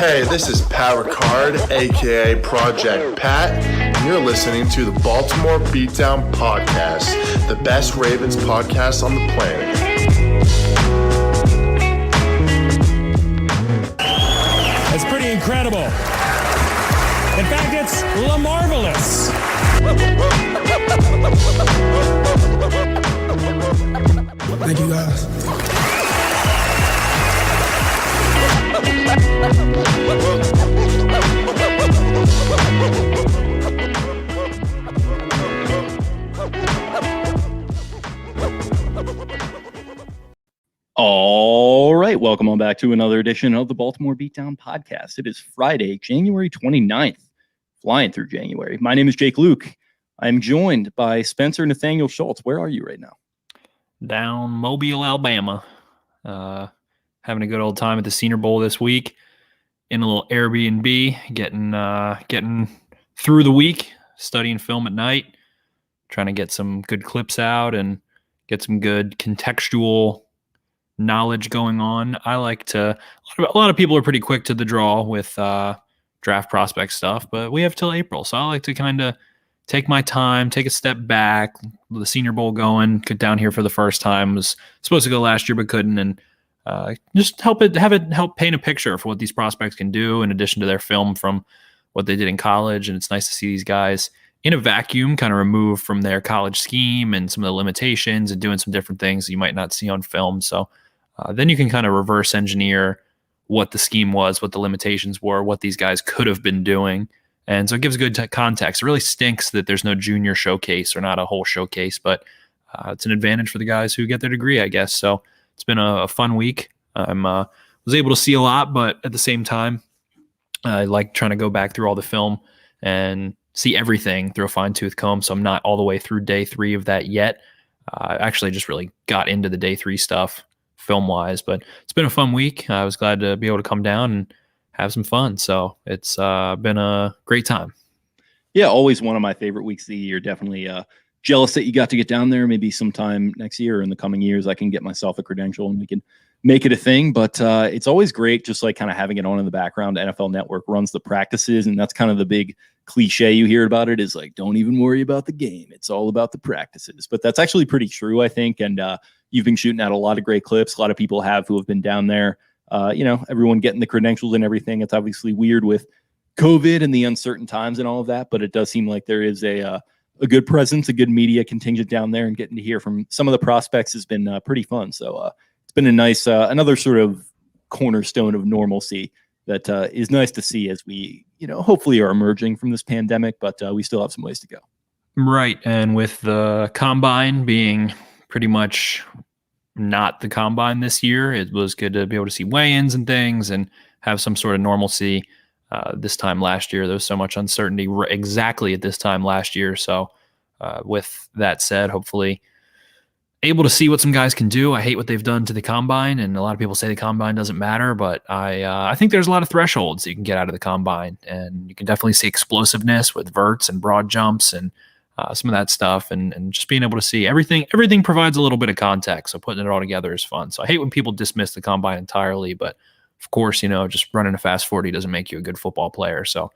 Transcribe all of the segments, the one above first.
Hey, this is Pat Ricard, aka Project Pat, and you're listening to the Baltimore Beatdown Podcast, the best Ravens podcast on the planet. It's pretty incredible. In fact, it's la-marvelous. Thank you, guys. All right, welcome on back to another edition of the Baltimore Beatdown Podcast. It is Friday, January 29th, flying through January. My name is Jake Luke. I'm joined by Spencer Nathaniel Schultz. Where are you right now? Down Mobile, Alabama. Having a good old time at the Senior Bowl this week. In a little Airbnb, getting through the week, studying film at night, trying to get some good clips out and get some good contextual knowledge going on. I like to, a lot of people are pretty quick to the draw with draft prospect stuff, but we have till April. So I like to kind of take my time, take a step back. The Senior Bowl going, get down here for the first time. Was supposed to go last year, but couldn't. And just have it help paint a picture for what these prospects can do in addition to their film from what they did in college. And it's nice to see these guys in a vacuum, kind of removed from their college scheme and some of the limitations and doing some different things that you might not see on film. So then you can kind of reverse engineer what the scheme was, what the limitations were, what these guys could have been doing. And so it gives good context. It really stinks that there's no junior showcase or not a whole showcase, but it's an advantage for the guys who get their degree, I guess. So it's been a fun week. I was able to see a lot, but at the same time, I like trying to go back through all the film and see everything through a fine-tooth comb. So I'm not all the way through day 3 of that yet. I actually just really got into the day 3 stuff film-wise, but it's been a fun week. I was glad to be able to come down and have some fun. So it's been a great time. Yeah, always one of my favorite weeks of the year. Definitely jealous that you got to get down there. Maybe sometime next year or in the coming years, I can get myself a credential and we can make it a thing. But it's always great just like kind of having it on in the background. NFL Network runs the practices, and that's kind of the big cliche you hear about it is like, don't even worry about the game. It's all about the practices. But that's actually pretty true, I think. And you've been shooting out a lot of great clips. A lot of people have who have been down there. Everyone getting the credentials and everything. It's obviously weird with COVID and the uncertain times and all of that, but it does seem like there is a good presence, a good media contingent down there, and getting to hear from some of the prospects has been pretty fun. So it's been a nice, another sort of cornerstone of normalcy that is nice to see as we, hopefully are emerging from this pandemic, but we still have some ways to go. Right. And with the combine being pretty much not the combine this year, it was good to be able to see weigh-ins and things and have some sort of normalcy. This time last year, there was so much uncertainty exactly at this time last year. So with that said, hopefully able to see what some guys can do. I hate what they've done to the combine, and a lot of people say the combine doesn't matter, but I think there's a lot of thresholds that you can get out of the combine, and you can definitely see explosiveness with verts and broad jumps and some of that stuff, and just being able to see everything provides a little bit of context. So putting it all together is fun. So I hate when people dismiss the combine entirely, but of course, just running a fast 40 doesn't make you a good football player. So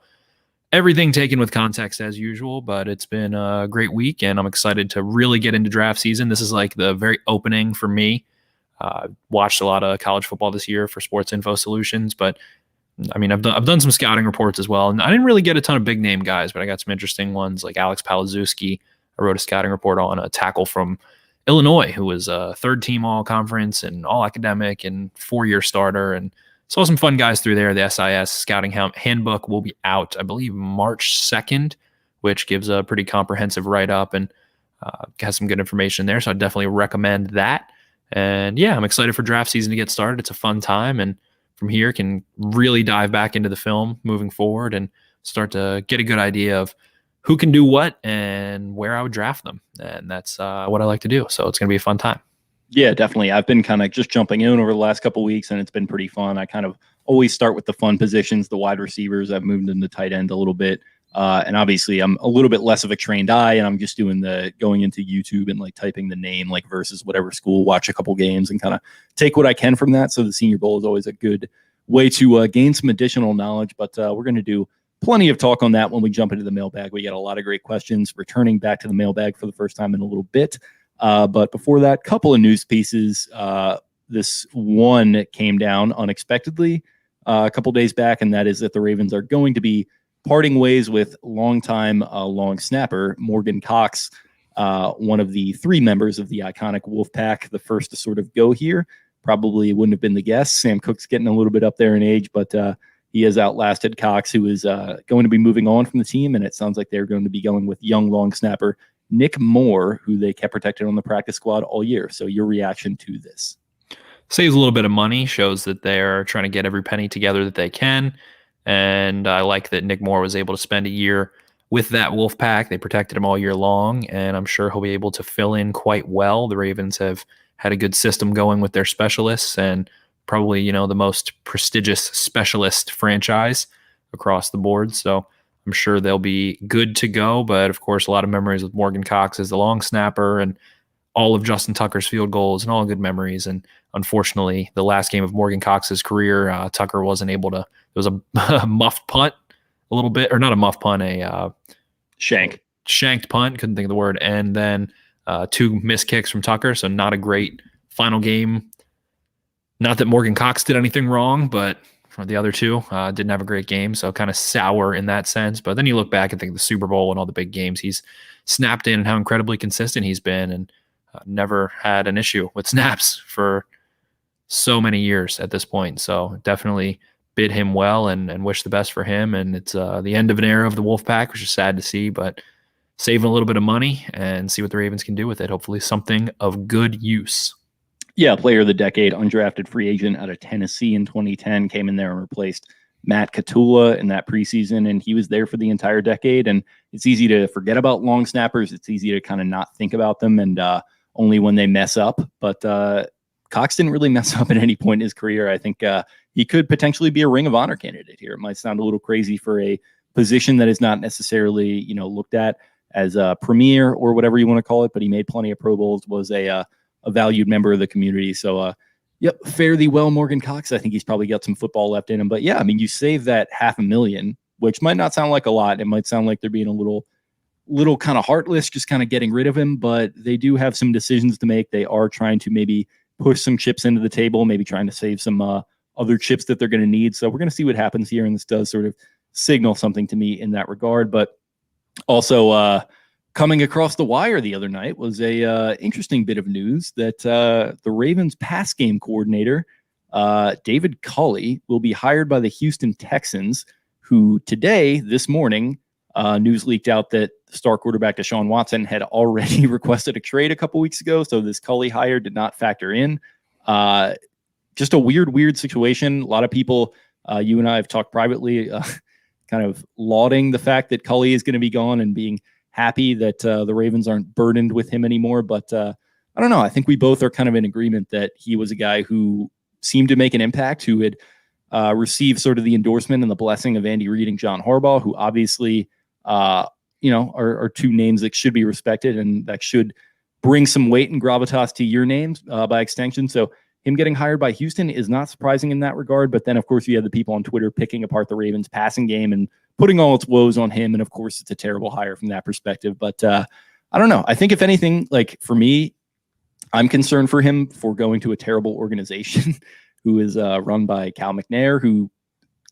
everything taken with context as usual, but it's been a great week, and I'm excited to really get into draft season. This is like the very opening for me. Watched a lot of college football this year for Sports Info Solutions, but I mean, I've done some scouting reports as well, and I didn't really get a ton of big name guys, but I got some interesting ones like Alex Palazewski. I wrote a scouting report on a tackle from Illinois who was a 3rd team all conference and all academic and 4-year starter, and saw some fun guys through there. The SIS scouting handbook will be out, I believe, March 2nd, which gives a pretty comprehensive write-up and has some good information there. So I definitely recommend that. And yeah, I'm excited for draft season to get started. It's a fun time. And from here can really dive back into the film moving forward and start to get a good idea of who can do what and where I would draft them. And that's what I like to do. So it's going to be a fun time. Yeah, definitely. I've been kind of just jumping in over the last couple of weeks, and it's been pretty fun. I kind of always start with the fun positions, the wide receivers. I've moved into tight end a little bit. And obviously I'm a little bit less of a trained eye, and I'm just doing going into YouTube and like typing the name, like versus whatever school, watch a couple games and kind of take what I can from that. So the Senior Bowl is always a good way to gain some additional knowledge. But we're going to do plenty of talk on that when we jump into the mailbag. We got a lot of great questions returning back to the mailbag for the first time in a little bit. But before that, couple of news pieces. This one came down unexpectedly a couple days back, and that is that the Ravens are going to be parting ways with longtime long snapper Morgan Cox, one of the three members of the iconic Wolfpack, the first to sort of go here. Probably wouldn't have been the guess. Sam Cook's getting a little bit up there in age, but he has outlasted Cox, who is going to be moving on from the team, and it sounds like they're going to be going with young long snapper Nick Moore, who they kept protected on the practice squad all year. So your reaction to this? Saves a little bit of money, shows that they're trying to get every penny together that they can. And I like that Nick Moore was able to spend a year with that Wolfpack. They protected him all year long, and I'm sure he'll be able to fill in quite well. The Ravens have had a good system going with their specialists, and probably, the most prestigious specialist franchise across the board. So I'm sure they'll be good to go. But of course, a lot of memories with Morgan Cox as the long snapper, and all of Justin Tucker's field goals, and all good memories. And unfortunately, the last game of Morgan Cox's career, Tucker wasn't able to. It was a muffed punt, a little bit, or not a muffed punt, a shanked punt. Couldn't think of the word. And then 2 missed kicks from Tucker. So not a great final game. Not that Morgan Cox did anything wrong, but for the other two didn't have a great game. So kind of sour in that sense. But then you look back and think of the Super Bowl and all the big games he's snapped in, and how incredibly consistent he's been, and never had an issue with snaps for so many years at this point. So definitely bid him well and wish the best for him. And it's the end of an era of the Wolfpack, which is sad to see, but saving a little bit of money and see what the Ravens can do with it. Hopefully something of good use. Yeah, player of the decade, undrafted free agent out of Tennessee in 2010, came in there and replaced Matt Catula in that preseason, and he was there for the entire decade. And it's easy to forget about long snappers. It's easy to kind of not think about them, and only when they mess up. But Cox didn't really mess up at any point in his career. I think he could potentially be a Ring of Honor candidate here. It might sound a little crazy for a position that is not necessarily, looked at as a premier or whatever you want to call it, but he made plenty of Pro Bowls, was a valued member of the community. So, yep, fare thee well, Morgan Cox. I think he's probably got some football left in him. But yeah, I mean, you save that $500,000, which might not sound like a lot. It might sound like they're being a little kind of heartless, just kind of getting rid of him, but they do have some decisions to make. They are trying to maybe push some chips into the table, maybe trying to save some other chips that they're going to need. So we're going to see what happens here, and this does sort of signal something to me in that regard. But also coming across the wire the other night was a interesting bit of news that the Ravens pass game coordinator, David Culley, will be hired by the Houston Texans, who this morning, news leaked out that star quarterback Deshaun Watson had already requested a trade a couple weeks ago. So this Culley hire did not factor in. Just a weird situation. A lot of people, you and I have talked privately, kind of lauding the fact that Culley is going to be gone and being happy that the Ravens aren't burdened with him anymore. But I don't know. I think we both are kind of in agreement that he was a guy who seemed to make an impact, who had received sort of the endorsement and the blessing of Andy Reid and John Harbaugh, who obviously are two names that should be respected and that should bring some weight and gravitas to your names by extension. So him getting hired by Houston is not surprising in that regard. But then, of course, you have the people on Twitter picking apart the Ravens passing game and putting all its woes on him. And of course, it's a terrible hire from that perspective. But I don't know. I think if anything, like for me, I'm concerned for him for going to a terrible organization who is run by Cal McNair, who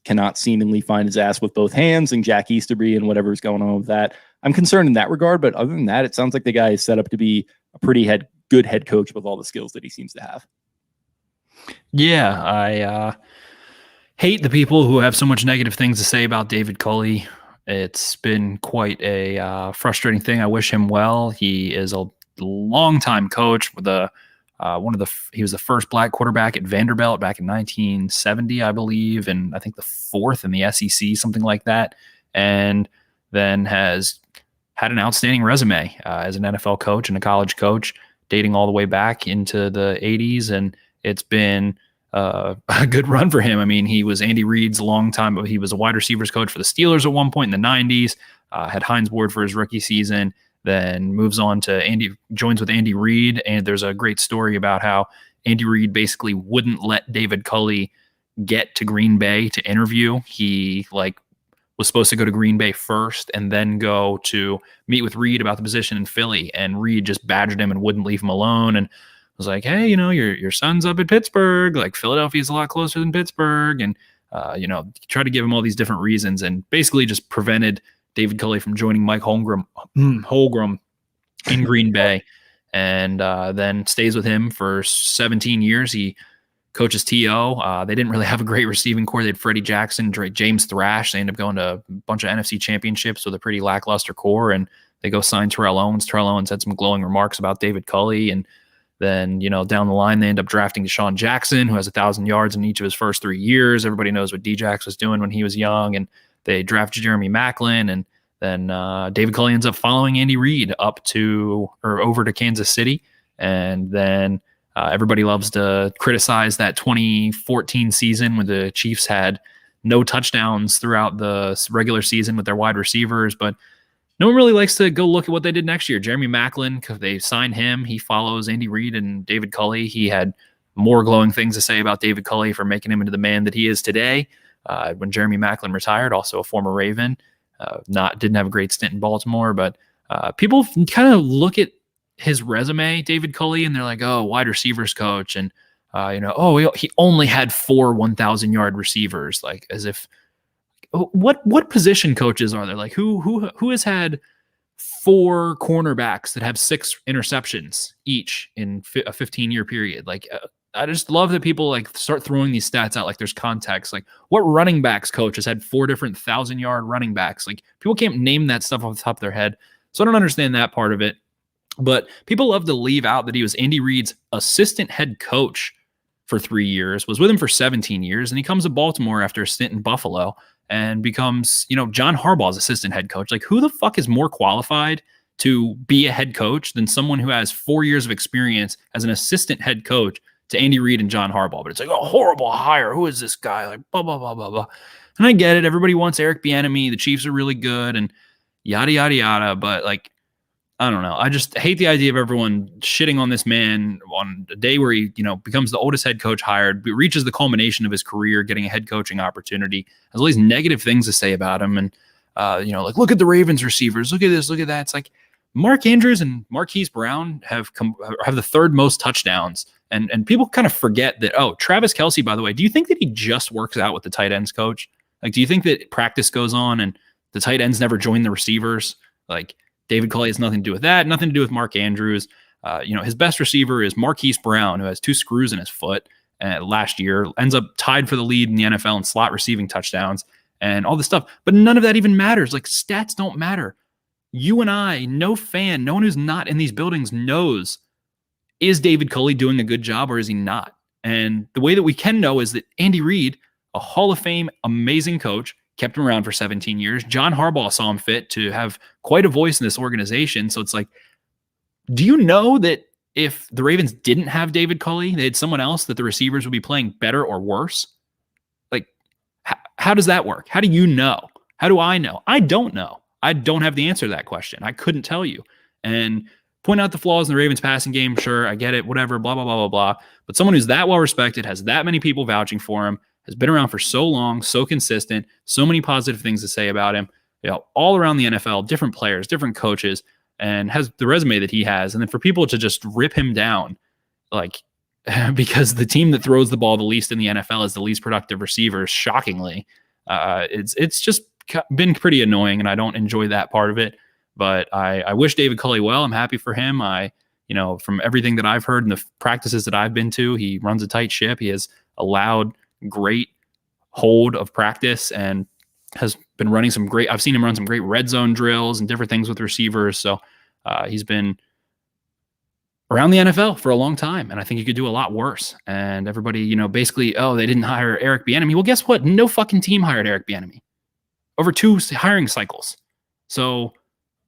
cannot seemingly find his ass with both hands, and Jack Easterby and whatever's going on with that. I'm concerned in that regard. But other than that, it sounds like the guy is set up to be a pretty good head coach with all the skills that he seems to have. Yeah, I hate the people who have so much negative things to say about David Culley. It's been quite a frustrating thing. I wish him well. He is a longtime coach with he was the first black quarterback at Vanderbilt back in 1970, I believe, and I think the fourth in the SEC, something like that. And then has had an outstanding resume as an NFL coach and a college coach, dating all the way back into the 80s. And it's been a good run for him. I mean, he was Andy Reid's he was a wide receivers coach for the Steelers at one point in the 90s, had Hines Ward for his rookie season, then moves on to joins with Andy Reid. And there's a great story about how Andy Reid basically wouldn't let David Culley get to Green Bay to interview. He was supposed to go to Green Bay first and then go to meet with Reed about the position in Philly. And Reed just badgered him and wouldn't leave him alone. And was like, hey, your son's up at Pittsburgh. Like, Philadelphia's a lot closer than Pittsburgh. And, tried to give him all these different reasons and basically just prevented David Culley from joining Mike Holmgren in Green Bay. And then stays with him for 17 years. He coaches T.O. They didn't really have a great receiving core. They had Freddie Jackson, James Thrash. They ended up going to a bunch of NFC championships with a pretty lackluster core. And they go sign Terrell Owens. Terrell Owens had some glowing remarks about David Culley. And then, down the line, they end up drafting Deshaun Jackson, who has 1,000 yards in each of his first 3 years. Everybody knows what D-Jax was doing when he was young. And they drafted Jeremy Maclin. And then David Culley ends up following Andy Reid over to Kansas City. And then everybody loves to criticize that 2014 season when the Chiefs had no touchdowns throughout the regular season with their wide receivers. But no one really likes to go look at what they did next year. Jeremy Maclin, they signed him. He follows Andy Reid and David Culley. He had more glowing things to say about David Culley for making him into the man that he is today. When Jeremy Maclin retired, also a former Raven, didn't have a great stint in Baltimore, but people kind of look at his resume, David Culley, and they're like, oh, wide receivers coach. And, he only had 4 1,000-yard receivers, like as if, what position coaches are there? Like who has had 4 cornerbacks that have 6 interceptions each in a 15-year period? Like, I just love that people start throwing these stats out like there's context. Like, what running backs coach has had 4 different 1,000-yard running backs? Like, people can't name that stuff off the top of their head. So I don't understand that part of it. But people love to leave out that he was Andy Reid's assistant head coach for 3 years, was with him for 17 years, and he comes to Baltimore after a stint in Buffalo and becomes, John Harbaugh's assistant head coach. Like, who the fuck is more qualified to be a head coach than someone who has 4 years of experience as an assistant head coach to Andy Reid and John Harbaugh? But it's like, oh, horrible hire. Who is this guy? Like, blah, blah, blah, blah, blah. And I get it. Everybody wants Eric Bieniemy. The Chiefs are really good and yada, yada, yada. But, I don't know. I just hate the idea of everyone shitting on this man on a day where he, becomes the oldest head coach hired, reaches the culmination of his career, getting a head coaching opportunity, has all these negative things to say about him. And, look at the Ravens receivers. Look at this. Look at that. It's like Mark Andrews and Marquise Brown have the 3rd most touchdowns. And people kind of forget that, Travis Kelce, by the way, do you think that he just works out with the tight ends coach? Like, do you think that practice goes on and the tight ends never join the receivers? Like, David Culley has nothing to do with that, nothing to do with Mark Andrews. His best receiver is Marquise Brown, who has 2 screws in his foot last year, ends up tied for the lead in the NFL in slot receiving touchdowns and all this stuff. But none of that even matters. Like, stats don't matter. You and I, no one who's not in these buildings knows, is David Culley doing a good job or is he not? And the way that we can know is that Andy Reid, a Hall of Fame, amazing coach, kept him around for 17 years. John Harbaugh saw him fit to have quite a voice in this organization. So it's like, do you know that if the Ravens didn't have David Culley, they had someone else, that the receivers would be playing better or worse? Like, how does that work? How do you know? How do I know? I don't know. I don't have the answer to that question. I couldn't tell you. And point out the flaws in the Ravens passing game. Sure, I get it, whatever, blah, blah, blah, blah, blah. But someone who's that well respected, has that many people vouching for him, has been around for so long, so consistent, so many positive things to say about him, all around the NFL, different players, different coaches, and has the resume that he has. And then for people to just rip him down, because the team that throws the ball the least in the NFL is the least productive receivers, shockingly, it's just been pretty annoying, and I don't enjoy that part of it. But I wish David Culley well. I'm happy for him. From everything that I've heard and the practices that I've been to, he runs a tight ship. He has allowed great hold of practice and has been running I've seen him run some great red zone drills and different things with receivers. So he's been around the NFL for a long time, and I think he could do a lot worse. And everybody, basically, they didn't hire Eric Bieniemy. Well, guess what? No fucking team hired Eric Bieniemy over 2 hiring cycles. So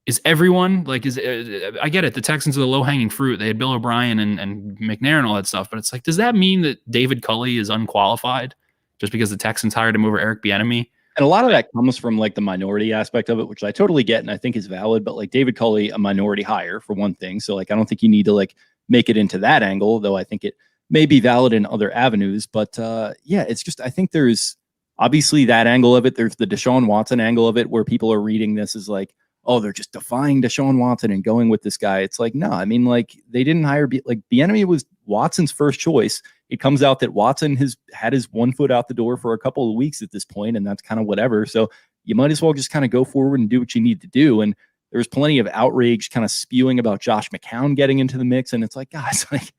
is everyone I get it. The Texans are the low hanging fruit. They had Bill O'Brien and McNair and all that stuff. But it's like, does that mean that David Culley is unqualified just because the Texans hired him over Eric Bieniemy? And a lot of that comes from the minority aspect of it, which I totally get and I think is valid. But David Culley, a minority hire for one thing. So I don't think you need to make it into that angle, though I think it may be valid in other avenues. But yeah, it's just, I think there's obviously that angle of it. There's the Deshaun Watson angle of it, where people are reading this as like, oh, they're just defying Deshaun Watson and going with this guy. It's like, no, I mean, like, they didn't hire, like, Bieniemy was Watson's first choice. It comes out that Watson has had his 1 foot out the door for a couple of weeks at this point, and that's kind of whatever. So you might as well just kind of go forward and do what you need to do. And there's plenty of outrage kind of spewing about Josh McCown getting into the mix. And it's like, guys, like,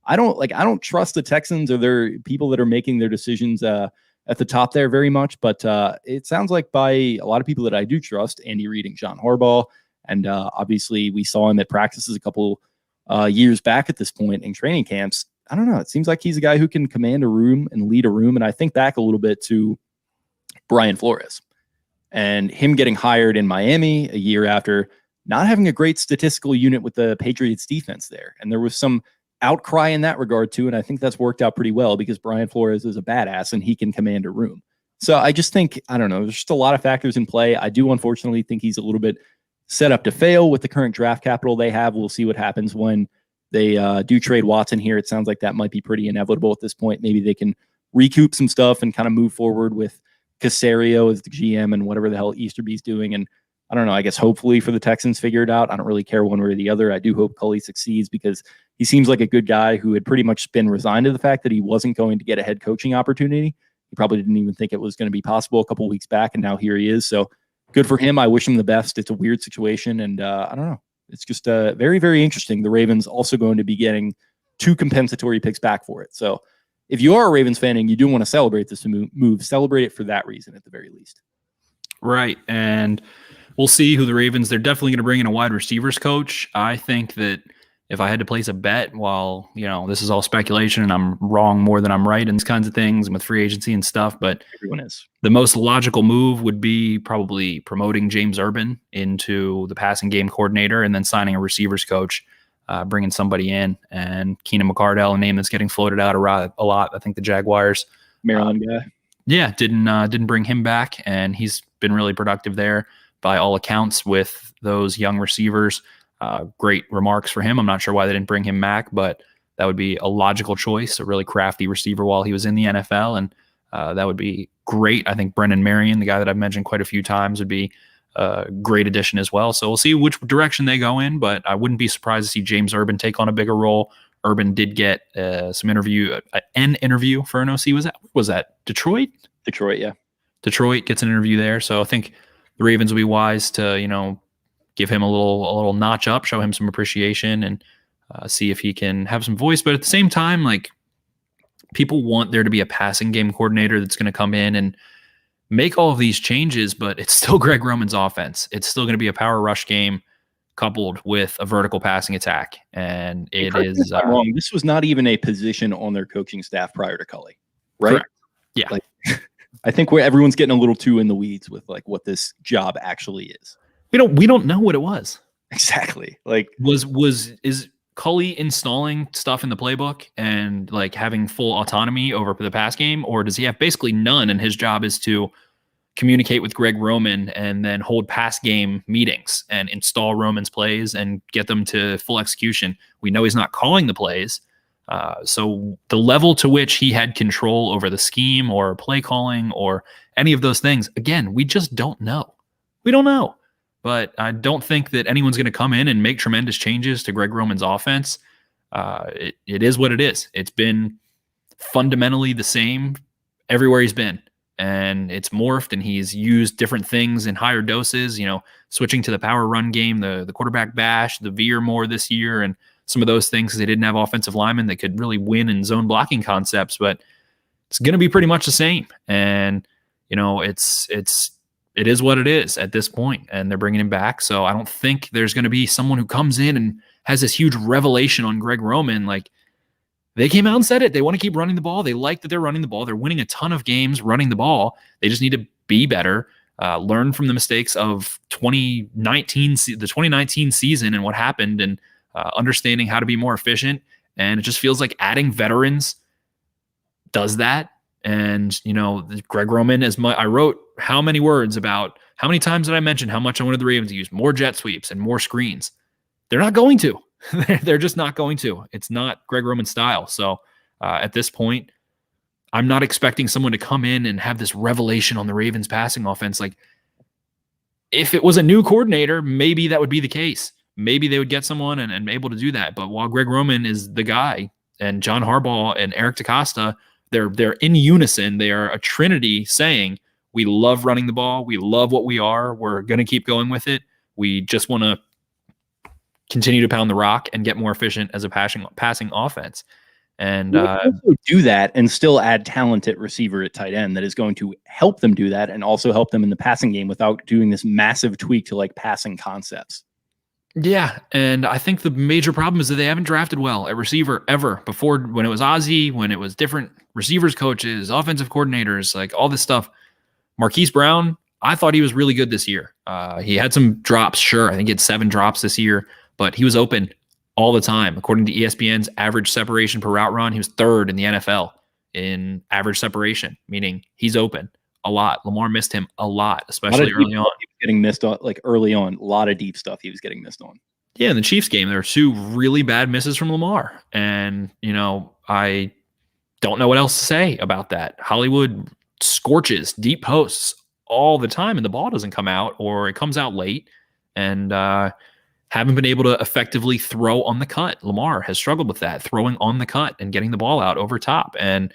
I don't trust the Texans or their people that are making their decisions at the top there very much. But it sounds like by a lot of people that I do trust, Andy Reid and John Harbaugh. And obviously we saw him at practices a couple years back at this point in training camps. I don't know. It seems like he's a guy who can command a room and lead a room. And I think back a little bit to Brian Flores and him getting hired in Miami a year after not having a great statistical unit with the Patriots defense there. And there was some outcry in that regard too. And I think that's worked out pretty well because Brian Flores is a badass and he can command a room. So I just think, I don't know, there's just a lot of factors in play. I do unfortunately think he's a little bit set up to fail with the current draft capital they have. We'll see what happens when they do trade Watson here. It sounds like that might be pretty inevitable at this point. Maybe they can recoup some stuff and kind of move forward with Caserio as the GM and whatever the hell Easterby's doing. And I don't know, I guess hopefully for the Texans figure it out. I don't really care one way or the other. I do hope Culley succeeds because he seems like a good guy who had pretty much been resigned to the fact that he wasn't going to get a head coaching opportunity. He probably didn't even think it was going to be possible a couple of weeks back, and now here he is. So good for him. I wish him the best. It's a weird situation, and I don't know. It's just very, very interesting. The Ravens also going to be getting 2 compensatory picks back for it. So if you are a Ravens fan and you do want to celebrate this move, celebrate it for that reason at the very least. Right, and we'll see who the Ravens, they're definitely going to bring in a wide receivers coach. I think that if I had to place a bet, while, you know, this is all speculation and I'm wrong more than I'm right in these kinds of things and with free agency and stuff, but everyone is. The most logical move would be probably promoting James Urban into the passing game coordinator and then signing a receivers coach, bringing somebody in. And Keenan McCardell, a name that's getting floated out a lot. I think the Jaguars, Maryland guy. Yeah, didn't bring him back, and he's been really productive there by all accounts with those young receivers. Great remarks for him. I'm not sure why they didn't bring him back, but that would be a logical choice, a really crafty receiver while he was in the NFL, and that would be great. I think Brendan Marion, the guy that I've mentioned quite a few times, would be a great addition as well. So we'll see which direction they go in, but I wouldn't be surprised to see James Urban take on a bigger role. Urban did get an interview for an OC. Was that Detroit? Detroit, yeah. Detroit gets an interview there. So I think the Ravens will be wise to, you know, give him a little notch up, show him some appreciation, and see if he can have some voice. But at the same time, like, people want there to be a passing game coordinator that's going to come in and make all of these changes, but it's still Greg Roman's offense. It's still going to be a power rush game coupled with a vertical passing attack. And it is wrong. This was not even a position on their coaching staff prior to Culley, right? Correct. Yeah. Like, I think everyone's getting a little too in the weeds with like what this job actually is. We don't know what it was. Exactly. Like, is Culley installing stuff in the playbook and like having full autonomy over the pass game, or does he have basically none and his job is to communicate with Greg Roman and then hold pass game meetings and install Roman's plays and get them to full execution? We know he's not calling the plays. So the level to which he had control over the scheme or play calling or any of those things, again, we just don't know. We don't know. But I don't think that anyone's going to come in and make tremendous changes to Greg Roman's offense. It is what it is. It's been fundamentally the same everywhere he's been. And it's morphed, and he's used different things in higher doses, you know, switching to the power run game, the quarterback bash, the veer more this year, and some of those things because they didn't have offensive linemen that could really win in zone blocking concepts. But it's going to be pretty much the same. And, you know, it is what it is at this point, and they're bringing him back. So I don't think there's going to be someone who comes in and has this huge revelation on Greg Roman. Like, they came out and said it. They want to keep running the ball. They like that they're running the ball. They're winning a ton of games running the ball. They just need to be better, learn from the mistakes of the 2019 season and what happened, and understanding how to be more efficient. And it just feels like adding veterans does that. And, you know, Greg Roman, I wrote how many words about how many times did I mention how much I wanted the Ravens to use more jet sweeps and more screens. They're not going to. They're just not going to. It's not Greg Roman's style. So At this point, I'm not expecting someone to come in and have this revelation on the Ravens passing offense. Like, if it was a new coordinator, maybe that would be the case. Maybe they would get someone and able to do that. But while Greg Roman is the guy, and John Harbaugh and Eric DeCosta, they're in unison. They are a trinity saying, we love running the ball. We love what we are. We're going to keep going with it. We just want to continue to pound the rock and get more efficient as a passing offense. And do that and still add talent at receiver at tight end that is going to help them do that and also help them in the passing game without doing this massive tweak to like passing concepts. Yeah, and I think the major problem is that they haven't drafted well at receiver ever before. When it was Ozzie, when it was different receivers coaches, offensive coordinators, like all this stuff. Marquise Brown, I thought he was really good this year. He had some drops, sure. I think he had 7 drops this year, but he was open all the time. According to ESPN's average separation per route run, he was 3rd in the NFL in average separation, meaning he's open a lot. Lamar missed him a lot, especially early on. He was getting missed on, like early on, a lot of deep stuff he was getting missed on. Yeah, in the Chiefs game, there were 2 really bad misses from Lamar. And, I don't know what else to say about that. Hollywood scorches deep posts all the time, and the ball doesn't come out, or it comes out late, and haven't been able to effectively throw on the cut. Lamar has struggled with that, throwing on the cut and getting the ball out over top. And,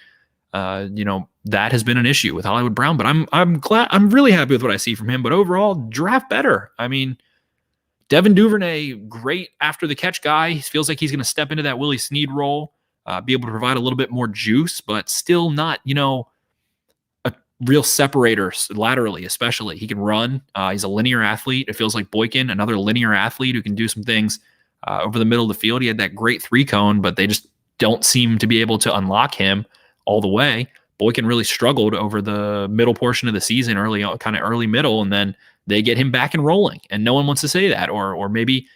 that has been an issue with Hollywood Brown, but I'm really happy with what I see from him. But overall, draft better. I mean, Devin Duvernay, great after the catch guy. He feels like he's going to step into that Willie Snead role, be able to provide a little bit more juice, but still not, a real separator laterally, especially. He can run. He's a linear athlete. It feels like Boykin, another linear athlete who can do some things over the middle of the field. He had that great 3-cone, but they just don't seem to be able to unlock him all the way. Boykin really struggled over the middle portion of the season, early middle, and then they get him back and rolling, and no one wants to say that, or maybe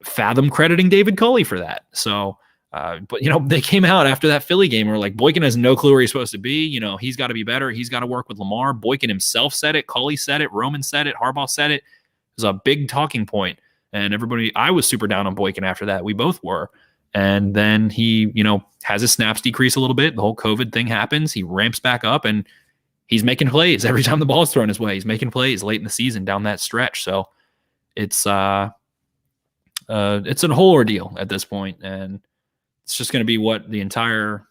fathom crediting David Culley for that. So, but they came out after that Philly game where like Boykin has no clue where he's supposed to be. He's got to be better. He's got to work with Lamar. Boykin himself said it. Culley said it. Roman said it. Harbaugh said it. It was a big talking point, and everybody. I was super down on Boykin after that. We both were. And then he, has his snaps decrease a little bit. The whole COVID thing happens. He ramps back up, and he's making plays every time the ball's thrown his way. He's making plays late in the season down that stretch. So it's a whole ordeal at this point, and it's just going to be what the entire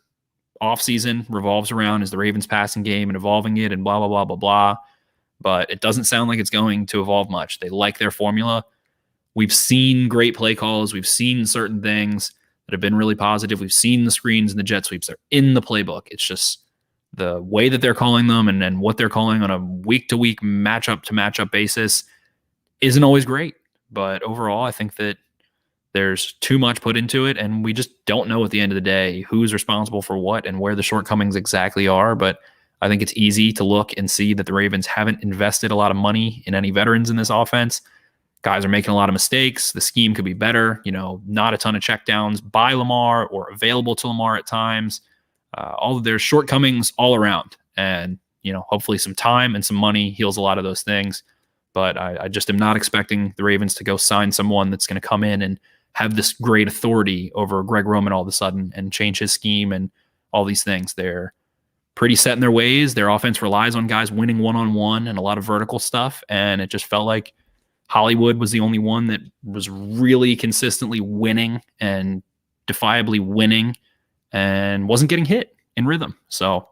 offseason revolves around, is the Ravens passing game and evolving it and blah, blah, blah, blah, blah. But it doesn't sound like it's going to evolve much. They like their formula. We've seen great play calls. We've seen certain things that have been really positive. We've seen the screens and the jet sweeps. They're in the playbook. It's just the way that they're calling them and what they're calling on a week-to-week, matchup-to-matchup basis isn't always great. But overall, I think that there's too much put into it, and we just don't know at the end of the day who's responsible for what and where the shortcomings exactly are. But I think it's easy to look and see that the Ravens haven't invested a lot of money in any veterans in this offense. Guys are making a lot of mistakes. The scheme could be better. Not a ton of checkdowns by Lamar or available to Lamar at times. All of their shortcomings all around. And, hopefully some time and some money heals a lot of those things. But I just am not expecting the Ravens to go sign someone that's going to come in and have this great authority over Greg Roman all of a sudden and change his scheme and all these things. They're pretty set in their ways. Their offense relies on guys winning one-on-one and a lot of vertical stuff. And it just felt like Hollywood was the only one that was really consistently winning and defiably winning and wasn't getting hit in rhythm. So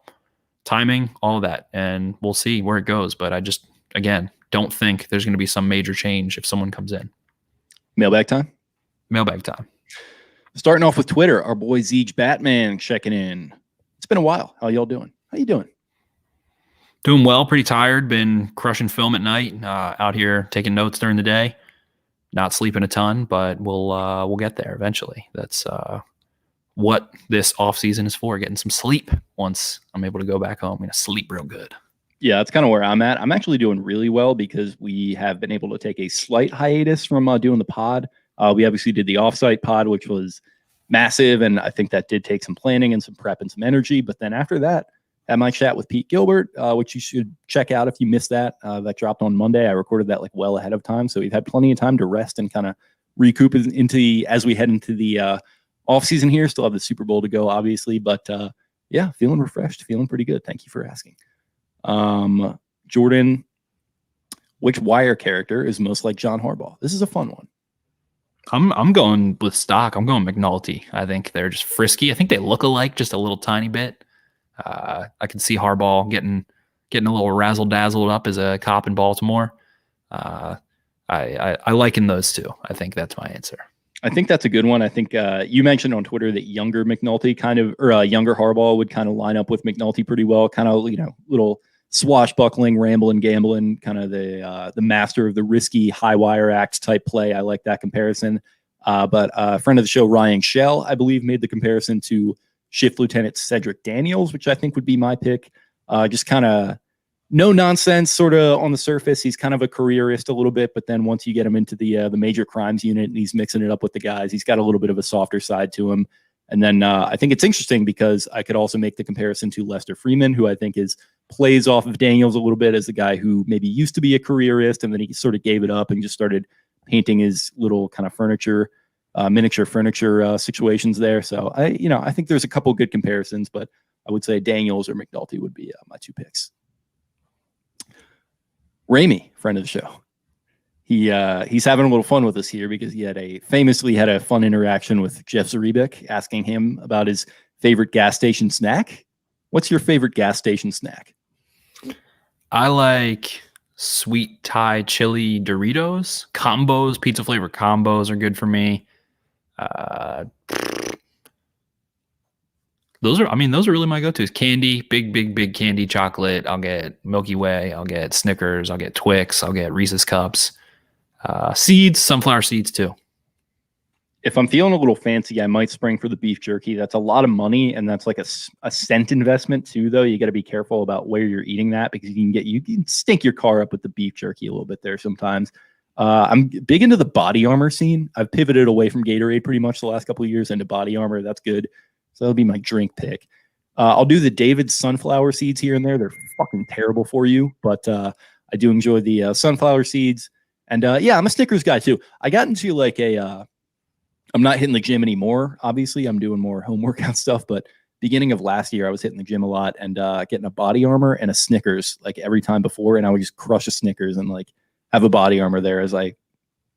timing, all of that. And we'll see where it goes. But I just, again, don't think there's going to be some major change if someone comes in. Mailbag time? Mailbag time. Starting off with Twitter, our boy Zeege Batman checking in. It's been a while. How y'all doing? How you doing? Doing well, pretty tired. Been crushing film at night. Out here taking notes during the day. Not sleeping a ton, but we'll get there eventually. That's what this off season is for. Getting some sleep. Once I'm able to go back home, I'm gonna sleep real good. Yeah, that's kind of where I'm at. I'm actually doing really well because we have been able to take a slight hiatus from doing the pod. We obviously did the offsite pod, which was massive, and I think that did take some planning and some prep and some energy. But then after that, had my chat with Pete Gilbert, which you should check out if you missed that. That dropped on Monday. I recorded that well ahead of time, so we've had plenty of time to rest and kind of recoup as we head into the off season here. Still have the Super Bowl to go, obviously, but yeah, feeling refreshed, feeling pretty good. Thank you for asking. Jordan, which Wire character is most like John Harbaugh? This is a fun one. I'm going with stock. I'm going McNulty. I think they're just frisky. I think they look alike just a little tiny bit. I can see Harbaugh getting a little razzle dazzled up as a cop in Baltimore. I liken those two. I think that's my answer. I think that's a good one. I think you mentioned on Twitter that younger McNulty younger Harbaugh would kind of line up with McNulty pretty well. Kind of, little swashbuckling, rambling, gambling, kind of the master of the risky high wire act type play. I like that comparison. But a friend of the show, Ryan Shell, I believe, made the comparison to Shift Lieutenant Cedric Daniels, which I think would be my pick. Just kind of no nonsense, sort of on the surface. He's kind of a careerist a little bit, but then once you get him into the major crimes unit and he's mixing it up with the guys, he's got a little bit of a softer side to him. And then I think it's interesting because I could also make the comparison to Lester Freeman, who I think plays off of Daniels a little bit as a guy who maybe used to be a careerist and then he sort of gave it up and just started painting his little kind of miniature furniture situations there. So I think there's a couple good comparisons, but I would say Daniels or McNulty would be my two picks. Ramey, friend of the show. He's having a little fun with us here because he famously had a fun interaction with Jeff Zaribek asking him about his favorite gas station snack. What's your favorite gas station snack? I like sweet Thai chili Doritos combos. Pizza flavor combos are good for me. Those are really my go-tos. Candy, big candy, chocolate. I'll get Milky Way. I'll get Snickers. I'll get Twix. I'll get Reese's Cups. Seeds, sunflower seeds too. If I'm feeling a little fancy, I might spring for the beef jerky. That's a lot of money, and that's like a cent investment too, though. You got to be careful about where you're eating that because you can stink your car up with the beef jerky a little bit there sometimes. I'm big into the Body Armor scene. I've pivoted away from Gatorade pretty much the last couple of years into Body Armor. That's good. So that'll be my drink pick. I'll do the David sunflower seeds here and there. They're fucking terrible for you, but I do enjoy the sunflower seeds. And I'm a Snickers guy too. I got into I'm not hitting the gym anymore. Obviously, I'm doing more home workout stuff, but beginning of last year, I was hitting the gym a lot and getting a Body Armor and a Snickers like every time before. And I would just crush a Snickers and like have a Body Armor there as I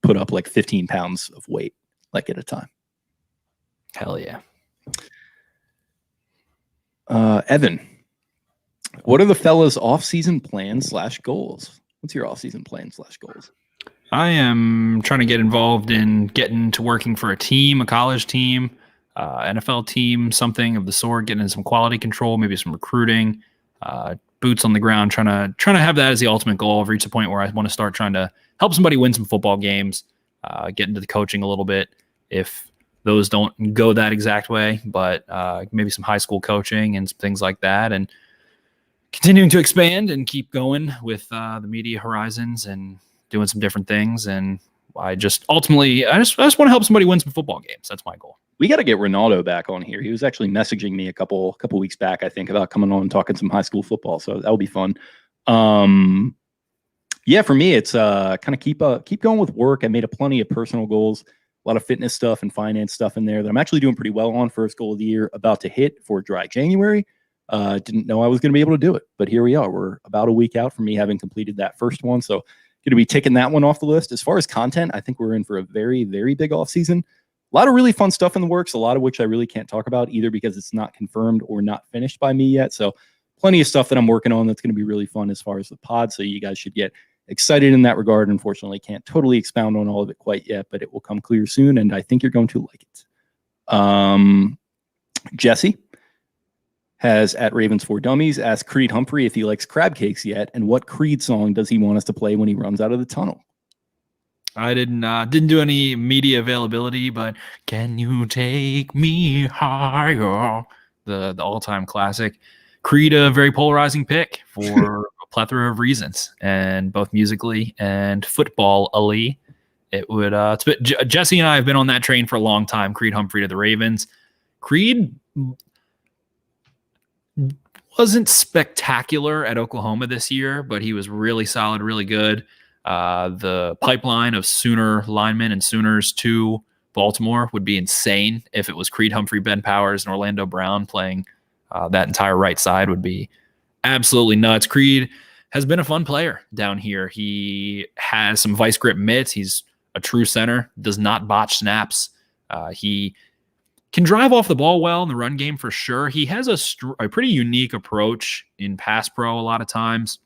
put up like 15 pounds of weight like at a time. Hell yeah. Evan, what are the fellas' off-season plans / goals? What's your off-season plan / goals? I am trying to get involved in getting to working for a team, a college team, NFL team, something of the sort, getting in some quality control, maybe some recruiting, boots on the ground, trying to have that as the ultimate goal. I've reached a point where I want to start trying to help somebody win some football games, get into the coaching a little bit. If those don't go that exact way, but maybe some high school coaching and some things like that, and continuing to expand and keep going with the media horizons and doing some different things. And I just want to help somebody win some football games. That's my goal. We got to get Ronaldo back on here. He was actually messaging me a couple weeks back, I think, about coming on and talking some high school football. So that'll be fun. For me, it's kind of keep going with work. I made plenty of personal goals, a lot of fitness stuff and finance stuff in there that I'm actually doing pretty well on. First goal of the year, about to hit for dry January. Didn't know I was going to be able to do it, but here we are. We're about a week out from me having completed that first one. So going to be taking that one off the list. As far as content, I think we're in for a very, very big off season. A lot of really fun stuff in the works, a lot of which I really can't talk about either because it's not confirmed or not finished by me yet. So plenty of stuff that I'm working on that's going to be really fun as far as the pod. So you guys should get excited in that regard. Unfortunately, can't totally expound on all of it quite yet, but it will come clear soon. And I think you're going to like it. Jesse has at Ravens for Dummies asked Creed Humphrey if he likes crab cakes yet, and what Creed song does he want us to play when he runs out of the tunnel? I didn't do any media availability, but can you take me higher? The all-time classic. Creed, a very polarizing pick for a plethora of reasons, and both musically and football-ally. Jesse and I have been on that train for a long time. Creed Humphrey to the Ravens. Creed wasn't spectacular at Oklahoma this year, but he was really solid, really good. The pipeline of Sooner linemen and Sooners 2 Baltimore would be insane. If it was Creed Humphrey, Ben Powers, and Orlando Brown playing that entire right side would be absolutely nuts. Creed has been a fun player down here. He has some vice grip mitts. He's a true center, does not botch snaps. He can drive off the ball well in the run game for sure. He has a pretty unique approach in pass pro a lot of times,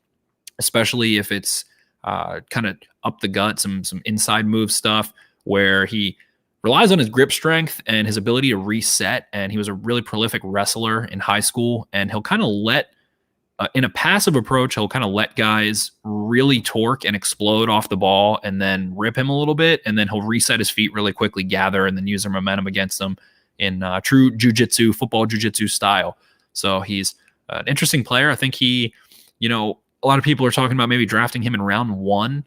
especially if it's kind of up the gut, some inside move stuff where he relies on his grip strength and his ability to reset. And he was a really prolific wrestler in high school, and he'll kind of in a passive approach, he'll kind of let guys really torque and explode off the ball and then rip him a little bit. And then he'll reset his feet really quickly, gather, and then use their momentum against them in true jiu-jitsu, football jiu-jitsu style. So he's an interesting player. I think he, a lot of people are talking about maybe drafting him in round 1.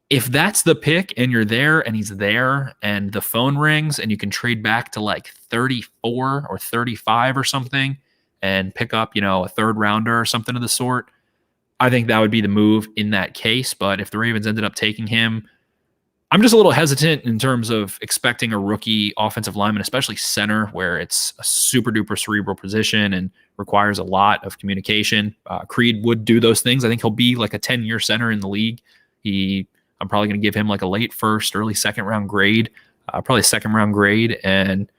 If that's the pick and you're there and he's there and the phone rings and you can trade back to like 34 or 35 or something and pick up, a third rounder or something of the sort, I think that would be the move in that case. But if the Ravens ended up taking him, I'm just a little hesitant in terms of expecting a rookie offensive lineman, especially center, where it's a super duper cerebral position and requires a lot of communication. Creed would do those things. I think he'll be like a 10-year center in the league. I'm probably going to give him like a late first, early second round grade, probably second round grade. And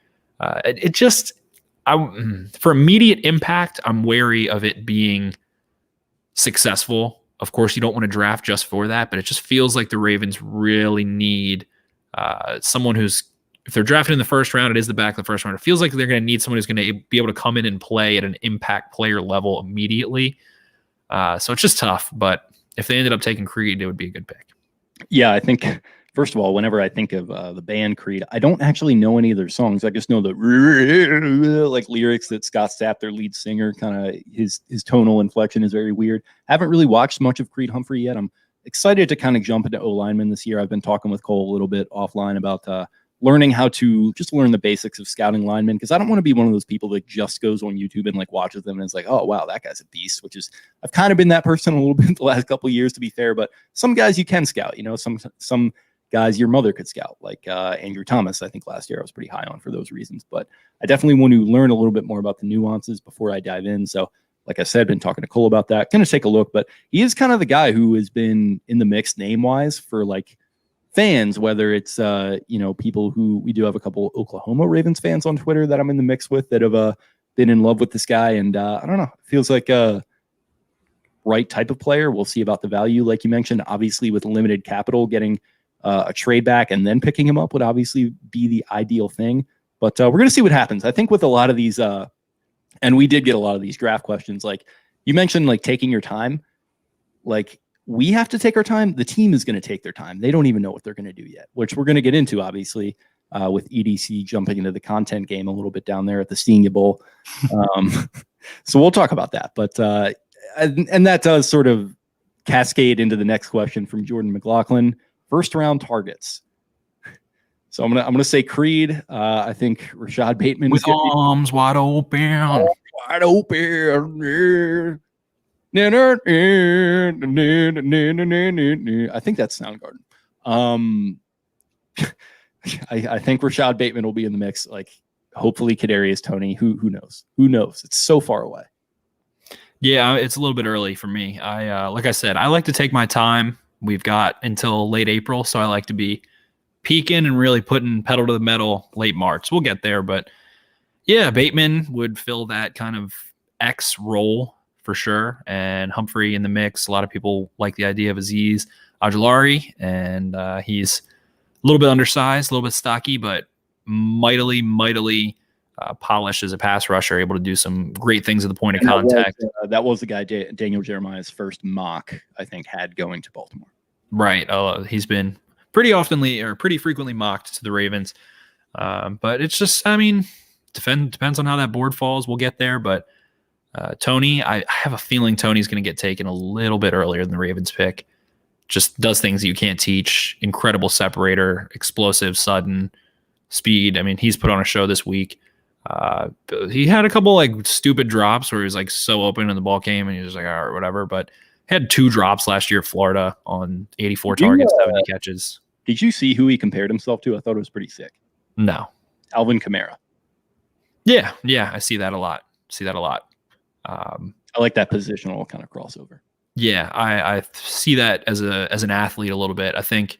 for immediate impact, I'm wary of it being successful. Of course, you don't want to draft just for that, but it just feels like the Ravens really need someone who's, if they're drafted in the first round, it is the back of the first round. It feels like they're going to need someone who's going to be able to come in and play at an impact player level immediately. So it's just tough, but if they ended up taking Creed, it would be a good pick. Yeah, I think, first of all, whenever I think of the band Creed, I don't actually know any of their songs. I just know the like lyrics that Scott Stapp, their lead singer, kind of his tonal inflection is very weird. I haven't really watched much of Creed Humphrey yet. I'm excited to kind of jump into O-lineman this year. I've been talking with Cole a little bit offline about learning how to just learn the basics of scouting linemen, because I don't want to be one of those people that just goes on YouTube and like watches them and is like, oh wow, that guy's a beast, which is, I've kind of been that person a little bit the last couple of years, to be fair. But some guys you can scout, some guys your mother could scout, like Andrew Thomas. I think last year I was pretty high on for those reasons, but I definitely want to learn a little bit more about the nuances before I dive in. So like I said, been talking to Cole about that, going to take a look, but he is kind of the guy who has been in the mix name wise for like fans, whether it's people who, we do have a couple Oklahoma Ravens fans on Twitter that I'm in the mix with that have been in love with this guy. And I don't know, it feels like a right type of player. We'll see about the value. Like you mentioned, obviously with limited capital, getting a trade back and then picking him up would obviously be the ideal thing. But we're going to see what happens. I think with a lot of these, and we did get a lot of these draft questions, like you mentioned, like taking your time, like we have to take our time. The team is going to take their time. They don't even know what they're going to do yet, which we're going to get into, obviously, with EDC jumping into the content game a little bit down there at the Seenya Bowl. So we'll talk about that. But and that does sort of cascade into the next question from Jordan McLaughlin. First round targets. So I'm gonna say Creed. I think Rashad Bateman with arms wide open. Wide open. I think that's Soundgarden. I think Rashad Bateman will be in the mix. Like, hopefully Kadarius Toney. Who knows? Who knows? It's so far away. Yeah, it's a little bit early for me. Like I said, I like to take my time. We've got until late April, so I like to be peaking and really putting pedal to the metal late March. We'll get there, but yeah, Bateman would fill that kind of X role for sure. And Humphrey in the mix. A lot of people like the idea of Azeez Ojulari, and he's a little bit undersized, a little bit stocky, but mightily polished as a pass rusher, able to do some great things at the point of contact. That was the guy Daniel Jeremiah's first mock, I think, had going to Baltimore. Right. He's been pretty frequently mocked to the Ravens. But it's just, depends on how that board falls. We'll get there. But Toney, I have a feeling Toney's going to get taken a little bit earlier than the Ravens pick. Just does things that you can't teach. Incredible separator, explosive, sudden speed. He's put on a show this week. He had a couple like stupid drops where he was like so open and the ball came and he was like, all right, whatever. But he had 2 drops last year at Florida on 84 targets, 70 catches. Did you see who he compared himself to? I thought it was pretty sick. No. Alvin Kamara. Yeah, I see that a lot. I like that positional kind of crossover. Yeah, I see that as an athlete a little bit. I think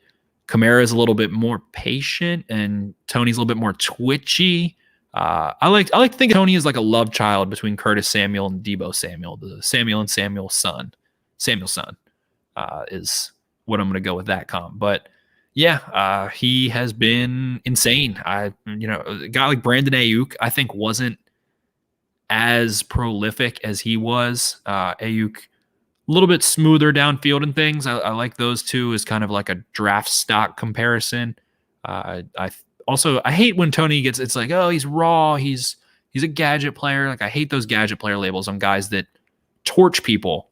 Kamara is a little bit more patient, and Tony's a little bit more twitchy. I like to think of Tony is like a love child between Curtis Samuel and Debo Samuel. The Samuel and Samuel's son. Samuel's son is what I'm going to go with that comp. But yeah, he has been insane. A guy like Brandon Ayuk, I think, wasn't as prolific as he was. Ayuk, a little bit smoother downfield and things. I like those two as kind of like a draft stock comparison. I hate when Tony gets, it's like, oh, he's raw. He's a gadget player. Like, I hate those gadget player labels on guys that torch people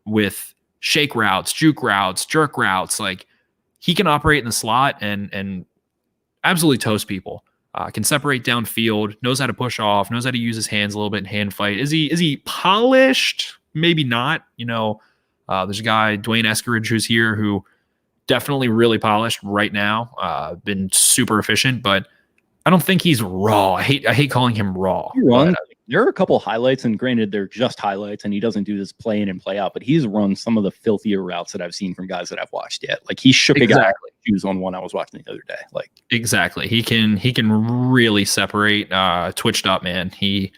with shake routes, juke routes, jerk routes. Like, he can operate in the slot and absolutely toast people. Can separate downfield, knows how to push off, knows how to use his hands a little bit in hand fight. Is he polished? Maybe not. There's a guy, Dwayne Eskridge, who's here, who definitely really polished right now. Been super efficient, but I don't think he's raw. I hate calling him raw. There are a couple highlights, and granted, they're just highlights, and he doesn't do this play in and play out, but he's run some of the filthier routes that I've seen from guys that I've watched yet. Like, he shook a guy shoes on one I was watching the other day. Like, exactly. He can really separate. Twitched up, man. He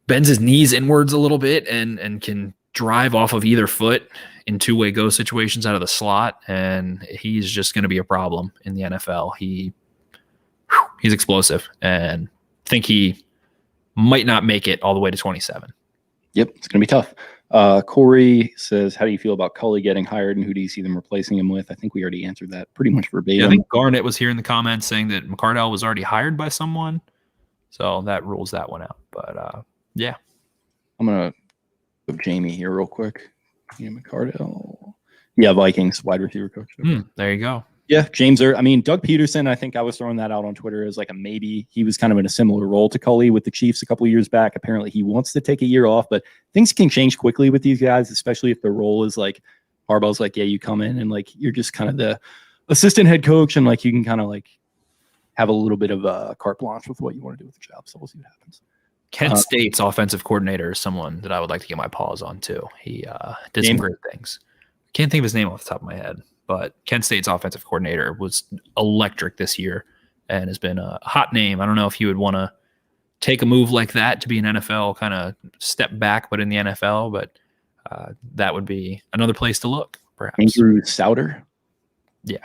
bends his knees inwards a little bit and can drive off of either foot in two-way go situations out of the slot, and he's just going to be a problem in the NFL. He's explosive, and think he might not make it all the way to 27. Yep, it's going to be tough. Corey says, how do you feel about Culley getting hired, and who do you see them replacing him with? I think we already answered that pretty much verbatim. Yeah, I think Garnett was here in the comments saying that McCardell was already hired by someone, so that rules that one out. But, yeah. I'm going to go Jamie here real quick. Yeah, McCardell. Yeah, Vikings wide receiver coach. There you go. Yeah, Doug Peterson, I think I was throwing that out on Twitter as like a maybe. He was kind of in a similar role to Culley with the Chiefs a couple of years back. Apparently he wants to take a year off, but things can change quickly with these guys, especially if the role is like Harbaugh's like, yeah, you come in and like you're just kind of the assistant head coach, and like you can kind of like have a little bit of a carte blanche with what you want to do with the job. So we'll see what happens. Kent State's offensive coordinator is someone that I would like to get my paws on too. He did some great things. Can't think of his name off the top of my head, but Kent State's offensive coordinator was electric this year and has been a hot name. I don't know if you would want to take a move like that to be an NFL kind of step back, but in the NFL, but that would be another place to look, perhaps. Andrew Souter. Yeah.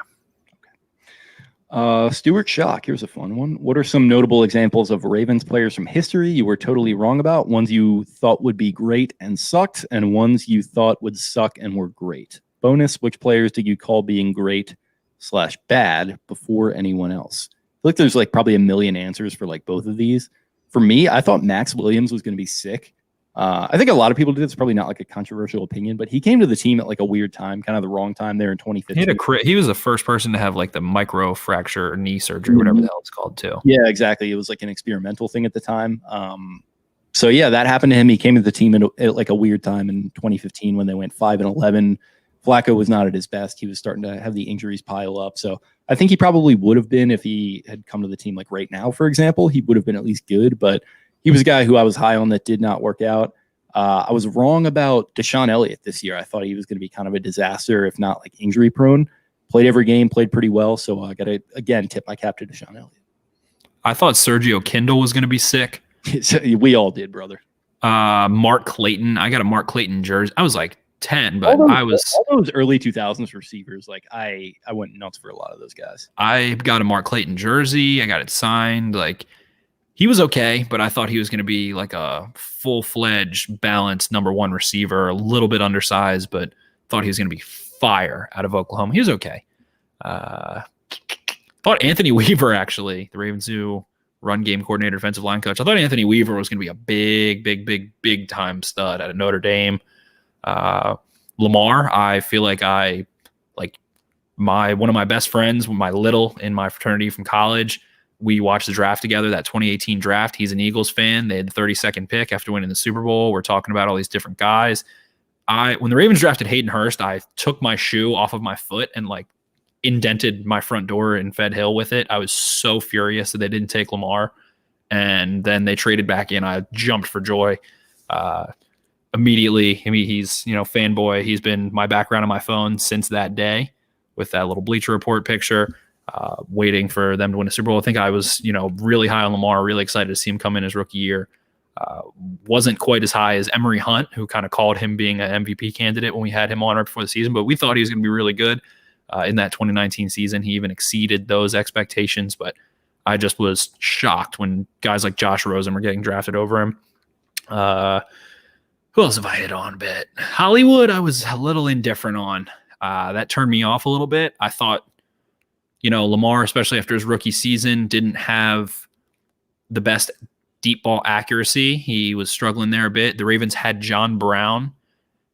Stuart Shock, here's a fun one. What are some notable examples of Ravens players from history you were totally wrong about? Ones you thought would be great and sucked, and ones you thought would suck and were great. Bonus, which players did you call being great/bad before anyone else? I feel like there's like probably a million answers for like both of these. For me, I thought Max Williams was going to be sick. I think a lot of people did. It's probably not like a controversial opinion, but he came to the team at like a weird time, kind of the wrong time there in 2015. He was the first person to have like the micro fracture knee surgery, whatever the hell it's called too. Yeah, exactly. It was like an experimental thing at the time. So yeah, that happened to him. He came to the team at like a weird time in 2015 when they went 5-11. Flacco was not at his best. He was starting to have the injuries pile up. So I think he probably would have been if he had come to the team like right now, for example. He would have been at least good, but he was a guy who I was high on that did not work out. I was wrong about Deshaun Elliott this year. I thought he was going to be kind of a disaster, if not like injury prone. Played every game, played pretty well. So I got to, again, tip my cap to Deshaun Elliott. I thought Sergio Kindle was going to be sick. We all did, brother. Mark Clayton. I got a Mark Clayton jersey. I was like 10, but all those early 2000s receivers. Like I went nuts for a lot of those guys. I got a Mark Clayton jersey. I got it signed. Like, he was okay, but I thought he was going to be like a full-fledged, balanced number one receiver, a little bit undersized, but thought he was going to be fire out of Oklahoma. He was okay. Thought Anthony Weaver, actually, the Ravens' new run game coordinator, defensive line coach, I thought Anthony Weaver was going to be a big time stud out of Notre Dame. Lamar, I feel like one of my best friends, my little in my fraternity from college, we watched the draft together, that 2018 draft. He's an Eagles fan. They had the 32nd pick after winning the Super Bowl. We're talking about all these different guys. When the Ravens drafted Hayden Hurst, I took my shoe off of my foot and like indented my front door in Fed Hill with it. I was so furious that they didn't take Lamar, and then they traded back in. I jumped for joy immediately. I mean, he's, fanboy. He's been my background on my phone since that day with that little Bleacher Report picture, waiting for them to win a Super Bowl. I think I was, really high on Lamar, really excited to see him come in his rookie year. Wasn't quite as high as Emory Hunt, who kind of called him being an MVP candidate when we had him on right before the season, but we thought he was going to be really good in that 2019 season. He even exceeded those expectations, but I just was shocked when guys like Josh Rosen were getting drafted over him. Who else have I hit on a bit? Hollywood, I was a little indifferent on. That turned me off a little bit. I thought, Lamar, especially after his rookie season, didn't have the best deep ball accuracy. He was struggling there a bit. The Ravens had John Brown,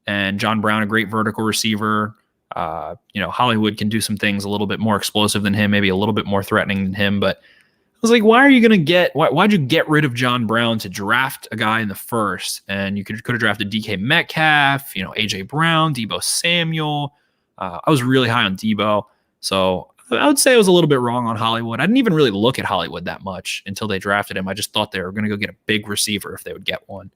and John Brown, a great vertical receiver. Hollywood can do some things a little bit more explosive than him, maybe a little bit more threatening than him. But I was like, why'd you get rid of John Brown to draft a guy in the first? And you could have drafted DK Metcalf, AJ Brown, Deebo Samuel. I was really high on Deebo. So I would say I was a little bit wrong on Hollywood. I didn't even really look at Hollywood that much until they drafted him. I just thought they were going to go get a big receiver if they would get one.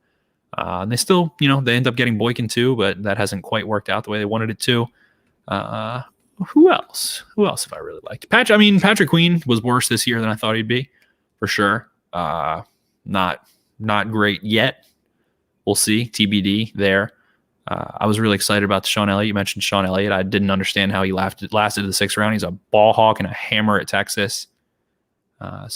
And they still, they end up getting Boykin too, but that hasn't quite worked out the way they wanted it to. Who else? Who else have I really liked? Patrick Queen was worse this year than I thought he'd be, for sure. Not great yet. We'll see. TBD there. I was really excited about Sean Elliott. You mentioned Sean Elliott. I didn't understand how he lasted to the 6th round. He's a ball hawk and a hammer at Texas. I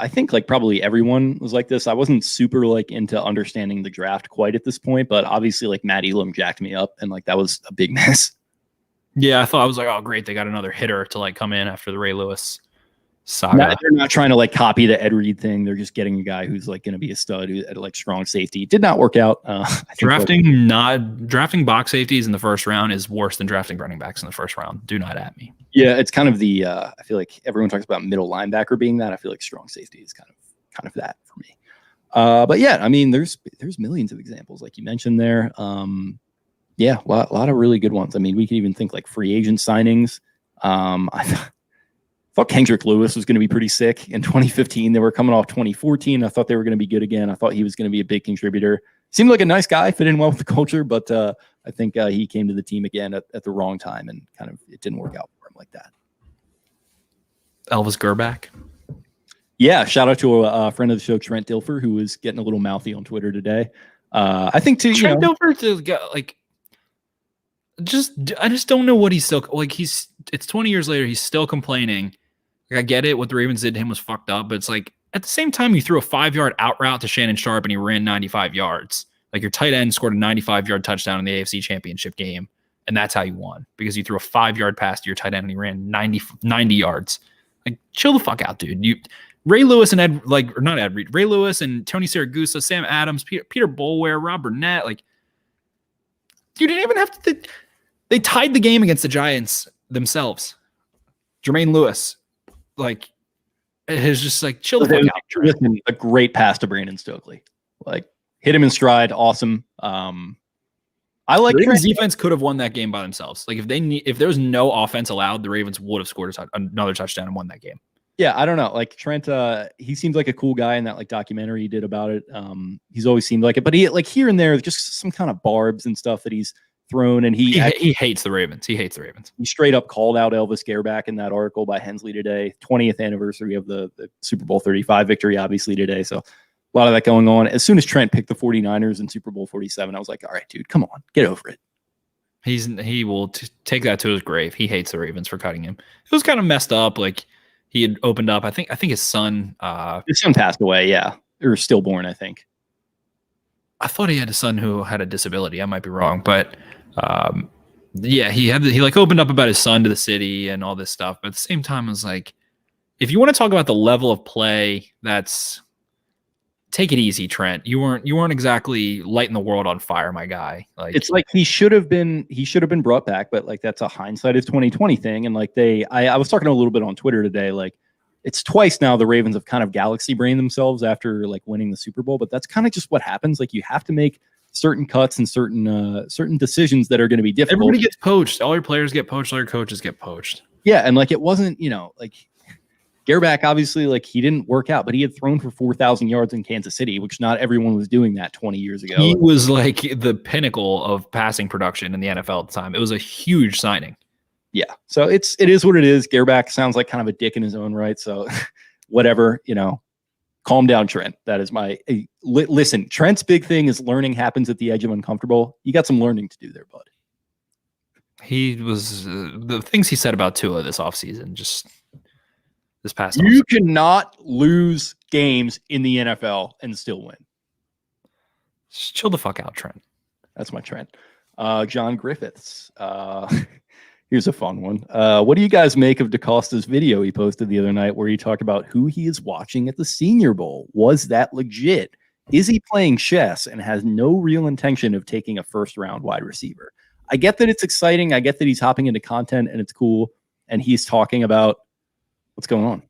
think like probably everyone was like this. I wasn't super like into understanding the draft quite at this point, but obviously like Matt Elam jacked me up, and like that was a big mess. Yeah, I was like, oh great, they got another hitter to like come in after the Ray Lewis saga. They're not trying to like copy the Ed Reed thing. They're just getting a guy who's like going to be a stud at like strong safety. Did not work out. Drafting box safeties in the first round is worse than drafting running backs in the first round. Do not at me. Yeah, it's kind of the I feel like everyone talks about middle linebacker being that. I feel like strong safety is kind of that for me. But yeah, I mean, there's millions of examples like you mentioned there. Yeah, a lot of really good ones. I mean, we could even think like free agent signings. I thought Kendrick Lewis was going to be pretty sick in 2015. They were coming off 2014. I thought they were going to be good again. I thought he was going to be a big contributor. Seemed like a nice guy, fit in well with the culture, but I think he came to the team again at the wrong time, and kind of it didn't work out for him like that. Elvis Gerback. Yeah, shout out to a friend of the show, Trent Dilfer, who was getting a little mouthy on Twitter today. I think too, Trent Dilfer I just don't know what he's still like. It's 20 years later, he's still complaining. Like, I get it. What the Ravens did to him was fucked up, but it's like at the same time, you threw a 5-yard out route to Shannon Sharp and he ran 95 yards. Like your tight end scored a 95-yard touchdown in the AFC Championship game, and that's how you won, because you threw a 5-yard pass to your tight end and he ran 90 yards. Like, chill the fuck out, dude. Ray Lewis and Ray Lewis and Tony Siragusa, Sam Adams, Peter Boulware, Rob Burnett. Like, you didn't even have to. They tied the game against the Giants themselves. Jermaine Lewis, like, it's just like chill the fuck out. Listen, a great pass to Brandon Stokely. Like, hit him in stride. Awesome. I like the Ravens defense could have won that game by themselves. Like, if there was no offense allowed, the Ravens would have scored another touchdown and won that game. Yeah, I don't know. Like Trent, he seems like a cool guy in that like documentary he did about it. He's always seemed like it, but he like here and there just some kind of barbs and stuff that he's thrown, and he hates the Ravens. He hates the Ravens. He straight up called out Elvis Gerback in that article by Hensley today. 20th anniversary of the Super Bowl 35 victory, obviously today. So a lot of that going on. As soon as Trent picked the 49ers in Super Bowl 47, I was like, all right, dude, come on, get over it. He will take that to his grave. He hates the Ravens for cutting him. It was kind of messed up. Like, he had opened up. I think his son. His son passed away. Yeah, or stillborn. I think. I thought he had a son who had a disability. I might be wrong, but yeah, he like opened up about his son to the city and all this stuff. But at the same time, I was like, if you want to talk about the level of play, take it easy, Trent. You weren't exactly lighting the world on fire, my guy. Like, it's like he should have been brought back, but like that's a hindsight is 2020 thing. And like I was talking a little bit on Twitter today, like it's twice now the Ravens have kind of galaxy brained themselves after like winning the Super Bowl, but that's kind of just what happens. Like, you have to make certain cuts and certain decisions that are going to be difficult. Everybody gets poached. All your players get poached. All your coaches get poached. Yeah, and like it wasn't, like Gerback, obviously, like he didn't work out, but he had thrown for 4,000 yards in Kansas City, which not everyone was doing that 20 years ago. He was like the pinnacle of passing production in the NFL at the time. It was a huge signing. Yeah, so it is what it is. Gerback sounds like kind of a dick in his own right. So whatever, calm down, Trent. That is my listen. Trent's big thing is learning happens at the edge of uncomfortable. You got some learning to do there, bud. He was the things he said about Tua this offseason, just this past You cannot lose games in the NFL and still win. Just chill the fuck out, Trent. That's my Trent. John Griffiths. Here's a fun one. What do you guys make of DaCosta's video he posted the other night where he talked about who he is watching at the Senior Bowl? Was that legit? Is he playing chess and has no real intention of taking a first-round wide receiver? I get that it's exciting. I get that he's hopping into content and it's cool. And he's talking about what's going on.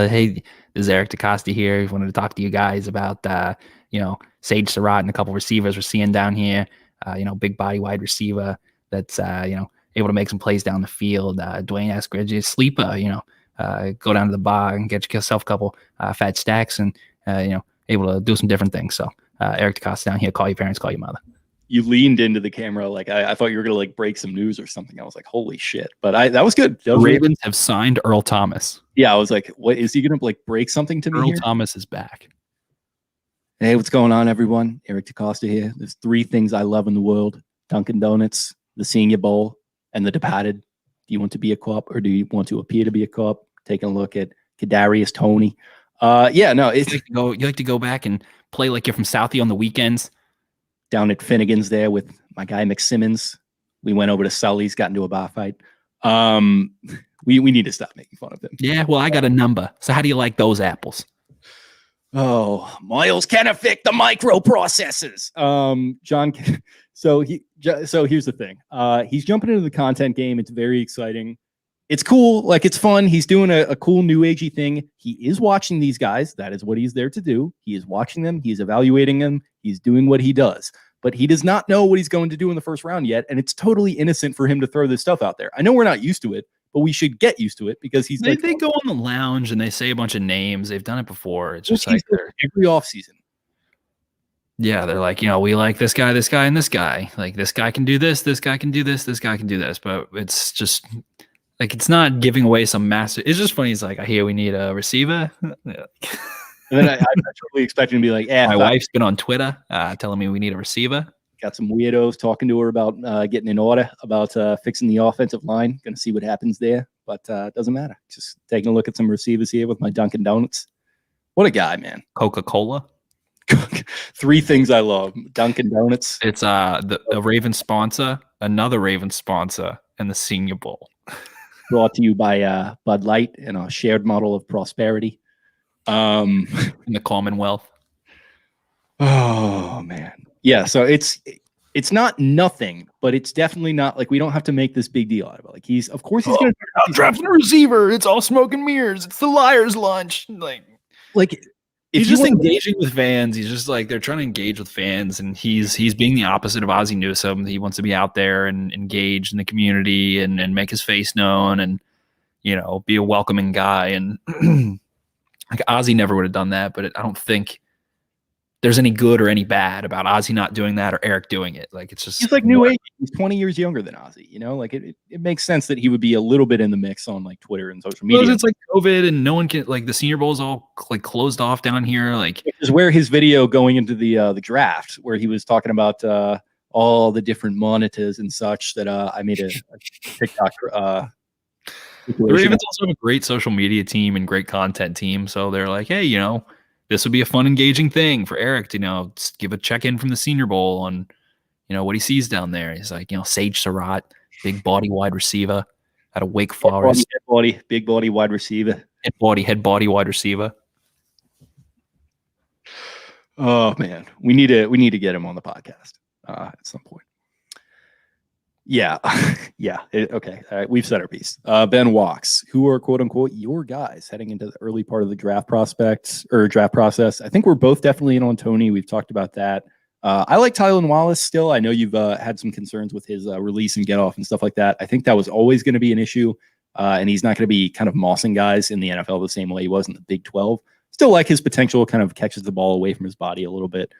Hey, this is Eric DaCosta here. I wanted to talk to you guys about, Sage Surratt and a couple receivers we're seeing down here. Big body wide receiver that's, able to make some plays down the field. Dwayne Eskridge, sleeper, go down to the bar and get yourself a couple fat stacks and, able to do some different things. So Eric DaCosta down here, call your parents, call your mother. You leaned into the camera like I thought you were gonna like break some news or something. I was like, holy shit! But that was good. The Ravens have signed Earl Thomas. Yeah, I was like, what is he gonna like break something to me? Earl here? Thomas is back. Hey, what's going on, everyone? Eric DaCosta here. There's 3 things I love in the world: Dunkin' Donuts, the Senior Bowl, and the Departed. Do you want to be a cop or do you want to appear to be a cop? Taking a look at Kadarius Toney. It's You like to go back and play like you're from Southie on the weekends. Down at Finnegan's there with my guy McSimmons. We went over to Sully's, got into a bar fight. We need to stop making fun of him. Yeah, well, I got a number. So how do you like those apples? Oh, Miles Kenefick, the microprocessors. John. So here's the thing. He's jumping into the content game. It's very exciting. It's cool. Like, it's fun. He's doing a cool new agey thing. He is watching these guys. That is what he's there to do. He is watching them. He's evaluating them. He's doing what he does. But he does not know what he's going to do in the first round yet. And it's totally innocent for him to throw this stuff out there. I know we're not used to it, but we should get used to it because they go on the lounge and they say a bunch of names. They've done it before. It's just like every offseason. Yeah, they're like, we like this guy, and this guy. Like, this guy can do this guy can do this guy can do this. But it's just like, it's not giving away some massive. It's just funny. It's like, I hear we need a receiver. And then I'm totally expecting to be like, my wife's been on Twitter telling me we need a receiver. Got some weirdos talking to her about getting an order about fixing the offensive line. Going to see what happens there, but it doesn't matter. Just taking a look at some receivers here with my Dunkin' Donuts. What a guy, man. Coca-Cola. 3 things I love: Dunkin' Donuts. It's a Raven sponsor, another Raven sponsor, and the Senior Bowl. Brought to you by Bud Light and a shared model of prosperity. In the Commonwealth. Oh man. Yeah, so it's not nothing, but it's definitely not like we don't have to make this big deal out of it. Like he's gonna drafting a receiver. It's all smoke and mirrors. It's the liar's lunch. Like he's just engaging with fans. He's just like, they're trying to engage with fans, and he's being the opposite of Ozzie Newsome. He wants to be out there and engage in the community and make his face known and be a welcoming guy. And like Ozzie never would have done that, but I don't think there's any good or any bad about Ozzie not doing that or Eric doing it. Like, it's just, he's like new age. He's 20 years younger than Ozzie, like it makes sense that he would be a little bit in the mix on like Twitter and social media. Well, it's like COVID and no one can, like, the Senior Bowl is all like closed off down here. Like, which is where his video going into the draft, where he was talking about all the different monitors and such that I made a TikTok. The Ravens also have a great social media team and great content team. So they're like, hey, this would be a fun, engaging thing for Eric to, give a check-in from the Senior Bowl on, what he sees down there. He's like, Sage Surratt, big body wide receiver out of Wake Forest. Big body wide receiver. Head body wide receiver. Oh man, we need to get him on the podcast at some point. Yeah. Yeah. Okay. All right. We've said our piece. Ben Walks, who are quote unquote your guys heading into the early part of the draft process. I think we're both definitely in on Toney. We've talked about that. I like Tylan Wallace still. I know you've had some concerns with his release and get off and stuff like that. I think that was always going to be an issue, and he's not going to be kind of mossing guys in the NFL the same way he was in the Big 12. Still like his potential, kind of catches the ball away from his body a little bit.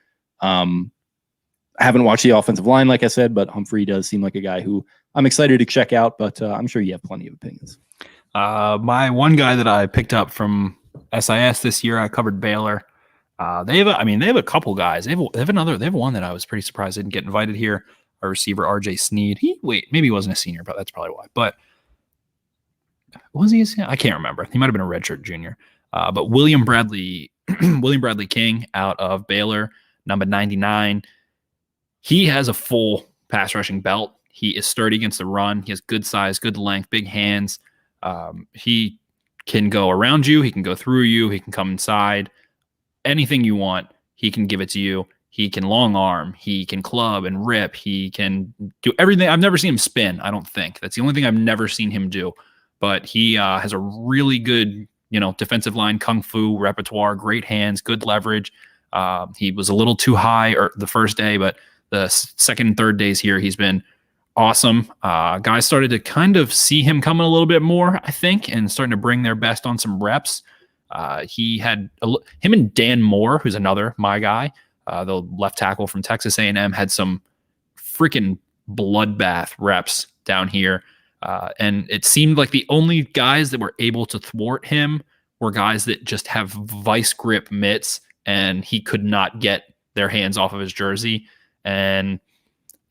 I haven't watched the offensive line, like I said, but Humphrey does seem like a guy who I'm excited to check out, but I'm sure you have plenty of opinions. My one guy that I picked up from SIS this year, I covered Baylor. They have a couple guys. They have one that I was pretty surprised didn't get invited here. Our receiver RJ Sneed. Maybe he wasn't a senior, but that's probably why. But was he a senior? I can't remember. He might have been a redshirt junior. But William Bradley King out of Baylor, number 99. He has a full pass rushing belt. He is sturdy against the run. He has good size, good length, big hands. He can go around you. He can go through you. He can come inside. Anything you want, he can give it to you. He can long arm. He can club and rip. He can do everything. I've never seen him spin, I don't think. That's the only thing I've never seen him do. But he has a really good, defensive line kung fu repertoire, great hands, good leverage. He was a little too high the first day, but the second and third days here, he's been awesome. Guys started to kind of see him coming a little bit more, I think, and starting to bring their best on some reps. He had him and Dan Moore, who's my guy, the left tackle from Texas A&M, had some freaking bloodbath reps down here. And it seemed like the only guys that were able to thwart him were guys that just have vice grip mitts, and he could not get their hands off of his jersey. And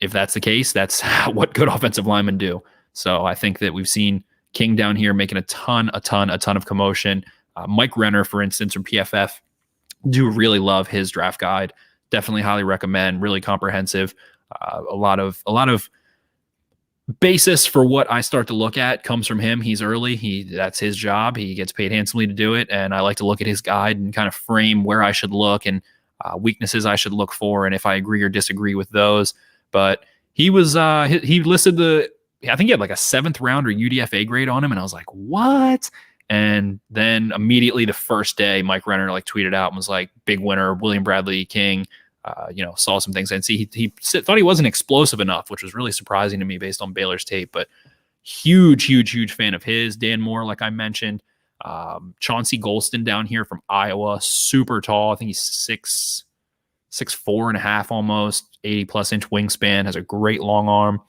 if that's the case, that's what good offensive linemen do. So I think that we've seen King down here making a ton of commotion. Mike Renner, for instance, from PFF, do really love his draft guide. Definitely highly recommend. Really comprehensive. A lot of basis for what I start to look at comes from him. He's early. That's his job. He gets paid handsomely to do it. And I like to look at his guide and kind of frame where I should look and weaknesses I should look for, and if I agree or disagree with those. But he was he listed I think he had like a 7th rounder UDFA grade on him, and I was like, what? And then immediately the first day, Mike Renner tweeted out and was like, big winner, William Bradley King. Saw some things and see he thought he wasn't explosive enough, which was really surprising to me based on Baylor's tape. But huge fan of his. Dan Moore, like I mentioned, Chauncey Golston down here from Iowa, super tall. I think he's 6'4" and a half almost, 80+ inch wingspan, has a great long arm.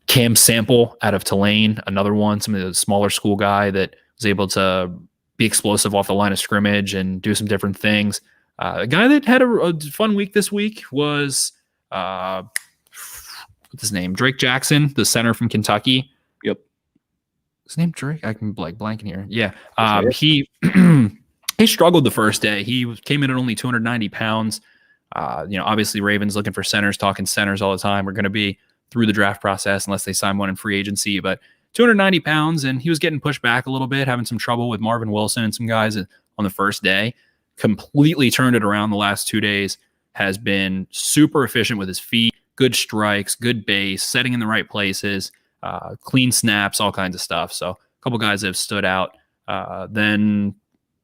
Cam Sample out of Tulane, another one, some of the smaller school guy that was able to be explosive off the line of scrimmage and do some different things. A guy that had a fun week this week was, what's his name? Drake Jackson, the center from Kentucky. Yep. His name Drake? I can blanking here. Yeah. He he struggled the first day. He came in at only 290 pounds. Obviously Ravens looking for centers, talking centers all the time. We're going to be through the draft process unless they sign one in free agency, but 290 pounds, and he was getting pushed back a little bit, having some trouble with Marvin Wilson and some guys on the first day. Completely turned it around the last 2 days, has been super efficient with his feet, good strikes, good base, setting in the right places, clean snaps, all kinds of stuff. So a couple guys that have stood out. Then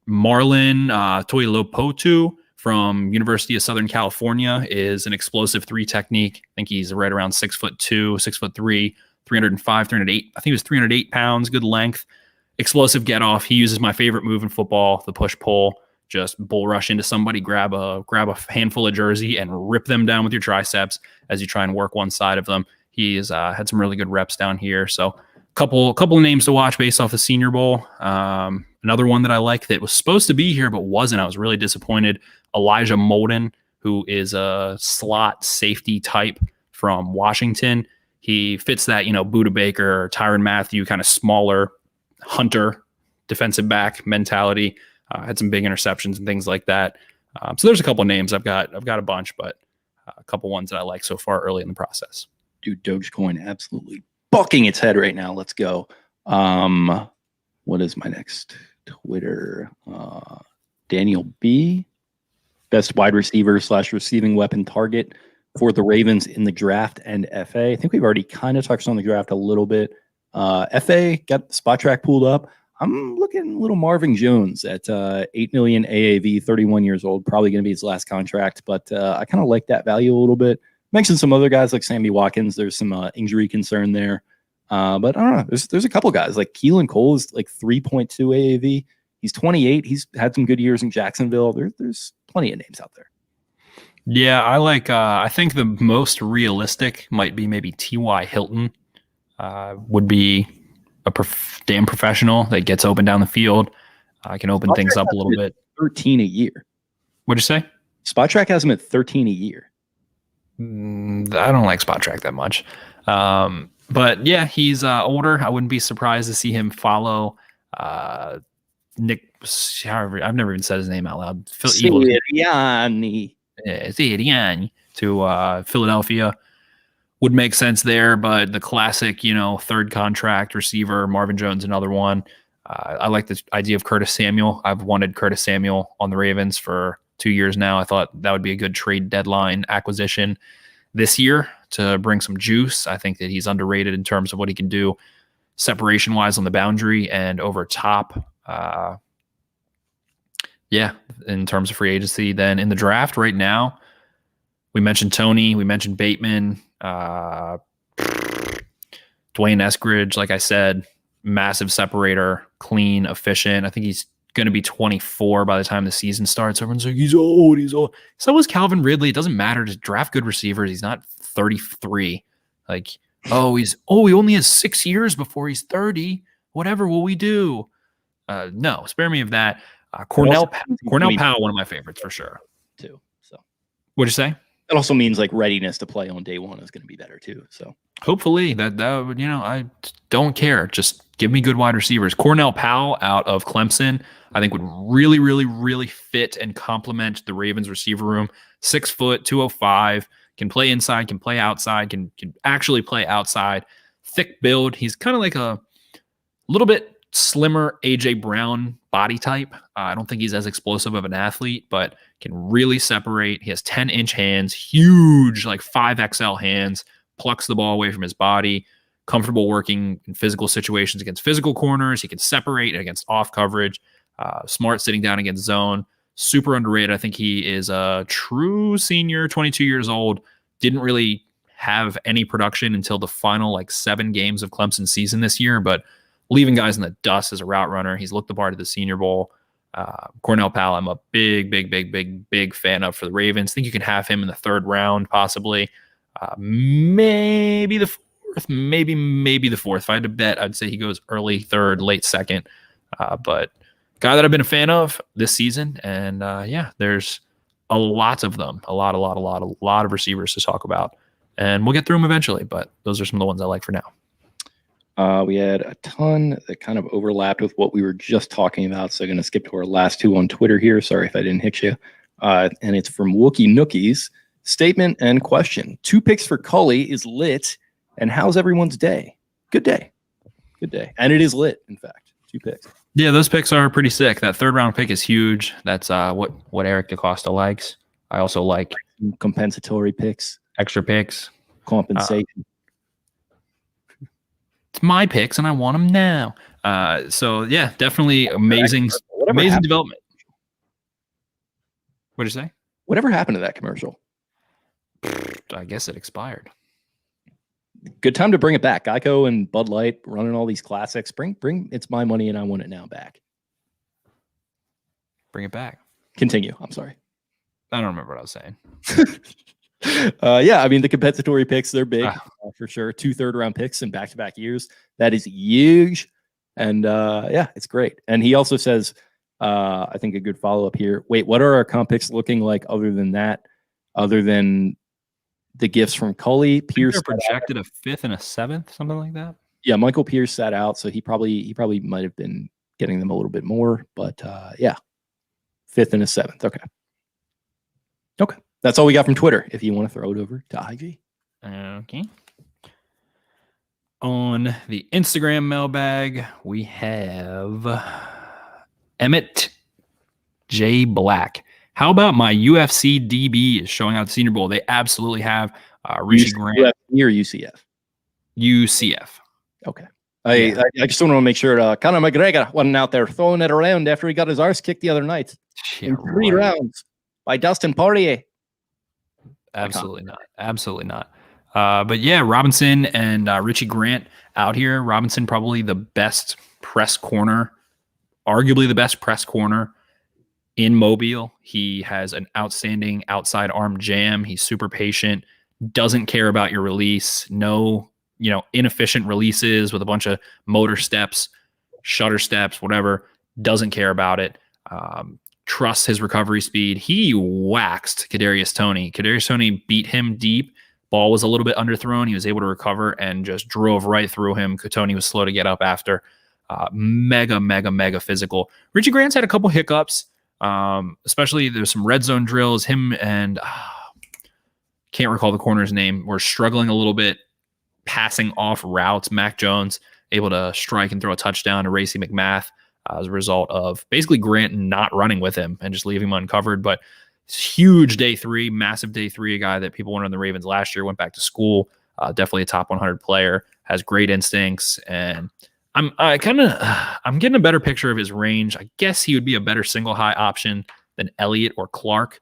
Marlon Tuilopotu from University of Southern California is an explosive 3 technique. I think he's right around 6'2", 6'3", 305, 308. I think he was 308 pounds, good length, explosive get off. He uses my favorite move in football, the push pull. Just bull rush into somebody, grab a handful of jersey and rip them down with your triceps as you try and work one side of them. He's had some really good reps down here. So couple of names to watch based off the Senior Bowl. Another one that I like that was supposed to be here but wasn't. I was really disappointed. Elijah Molden, who is a slot safety type from Washington. He fits that, Buda Baker, Tyrann Mathieu, kind of smaller hunter defensive back mentality. Had some big interceptions and things like that. So there's a couple of names. I've got a bunch, but a couple ones that I like so far early in the process. Dude, Dogecoin absolutely bucking its head right now. Let's go. What is my next Twitter? Daniel B. Best wide receiver / receiving weapon target for the Ravens in the draft and FA. I think we've already kind of touched on the draft a little bit. FA got the spot track pulled up. I'm looking a little Marvin Jones at 8 million AAV, 31 years old, probably going to be his last contract, but I kind of like that value a little bit. Mentioned some other guys like Sammy Watkins. There's some injury concern there. But I don't know. There's a couple guys like Keelan Cole is like 3.2 AAV. He's 28. He's had some good years in Jacksonville. There's plenty of names out there. Yeah, I like. I think the most realistic might be maybe T.Y. Hilton. Would be a damn professional that gets open down the field. Can open things up a little bit. 13 a year. What'd you say? Spot Track has him at 13 a year. I don't like Spot Track that much. But yeah, he's older. I wouldn't be surprised to see him follow Nick. I've never even said his name out loud. Sirianni. Sirianni to Philadelphia would make sense there. But the classic, third contract receiver, Marvin Jones, another one. I like the idea of Curtis Samuel. I've wanted Curtis Samuel on the Ravens for 2 years now. I thought that would be a good trade deadline acquisition this year to bring some juice. I think that he's underrated in terms of what he can do separation wise on the boundary and over top. In terms of free agency. Then in the draft right now, we mentioned Tony, we mentioned Bateman, Dwayne Eskridge, like I said, massive separator, clean, efficient. I think he's going to be 24 by the time the season starts. Everyone's like, he's old. So was Calvin Ridley. It doesn't matter to draft good receivers. He's not 33. Like, he only has 6 years before he's 30. Whatever will we do? No, spare me of that. Cornell Powell, one of my favorites for sure. Too. So what'd you say? It also means like readiness to play on day one is going to be better too. So hopefully that would, I don't care. Just give me good wide receivers. Cornell Powell out of Clemson, I think would really, really, really fit and complement the Ravens receiver room. 6 foot, 205, can play inside, can play outside, can actually play outside. Thick build. He's kind of like a little bit slimmer AJ Brown body type. I don't think he's as explosive of an athlete, but can really separate. He has 10-inch hands, huge, like 5XL hands, plucks the ball away from his body, comfortable working in physical situations against physical corners. He can separate against off coverage, smart sitting down against zone. Super underrated. I think he is a true senior, 22 years old. Didn't really have any production until the final 7 games of Clemson season this year, but leaving guys in the dust as a route runner. He's looked the part of the Senior Bowl. Cornell Powell, I'm a big fan of for the Ravens. I think you can have him in the 3rd round, possibly. Maybe the 4th, maybe the 4th. If I had to bet, I'd say he goes early 3rd, late 2nd. But guy that I've been a fan of this season. And there's a lot of them, a lot of receivers to talk about. And we'll get through them eventually, but those are some of the ones I like for now. We had a ton that kind of overlapped with what we were just talking about. So I'm going to skip to our last 2 on Twitter here. Sorry if I didn't hit you. And it's from Wookie Nookies. Statement and question. 2 picks for Cully is lit. And how's everyone's day? Good day. And it is lit, in fact. 2 picks. Yeah, those picks are pretty sick. That 3rd round pick is huge. That's what Eric DaCosta likes. I also like compensatory picks. Extra picks. Compensation. It's my picks, and I want them now. So yeah, definitely amazing development. What'd you say? Whatever happened to that commercial? I guess it expired. Good time to bring it back. Geico and Bud Light running all these classics. Bring It's My Money and I Want It Now back. Bring it back. Continue. I'm sorry. I don't remember what I was saying. The compensatory picks, they're big for sure. 2 3rd-round picks in back-to-back years. That is huge. And it's great. And he also says, I think a good follow-up here. Wait, what are our comp picks looking like other than that? Other than the gifts from Cully? Pierce projected a 5th and a 7th, something like that. Yeah, Michael Pierce sat out, so he probably might have been getting them a little bit more. But 5th and a 7th. Okay. That's all we got from Twitter. If you want to throw it over to IG. Okay. On the Instagram mailbag, we have Emmett J. Black. How about my UFC DB is showing out the Senior Bowl? They absolutely have Rishi Grant. UFC or UCF? UCF. Okay. I just want to make sure Conor McGregor wasn't out there throwing it around after he got his arse kicked the other night in 3 rounds by Dustin Poirier. Absolutely not. Absolutely not. But yeah, Robinson and Richie Grant out here. Robinson probably the best press corner, arguably the best press corner in Mobile. He has an outstanding outside arm jam. He's super patient, doesn't care about your release. No, inefficient releases with a bunch of motor steps, shutter steps, whatever. Doesn't care about it. Trusts his recovery speed. He waxed Kadarius Toney. Kadarius Toney beat him deep. Ball was a little bit underthrown. He was able to recover and just drove right through him. Toney was slow to get up after. Mega physical. Richie Grant's had a couple hiccups, especially there's some red zone drills. Him and can't recall the corner's name. Were struggling a little bit passing off routes. Mac Jones able to strike and throw a touchdown to Racey McMath as a result of basically Grant not running with him and just leaving him uncovered. But huge day 3, massive day 3, a guy that people wanted on the Ravens last year, went back to school, definitely a top 100 player, has great instincts, and I'm getting a better picture of his range. I guess he would be a better single high option than Elliott or Clark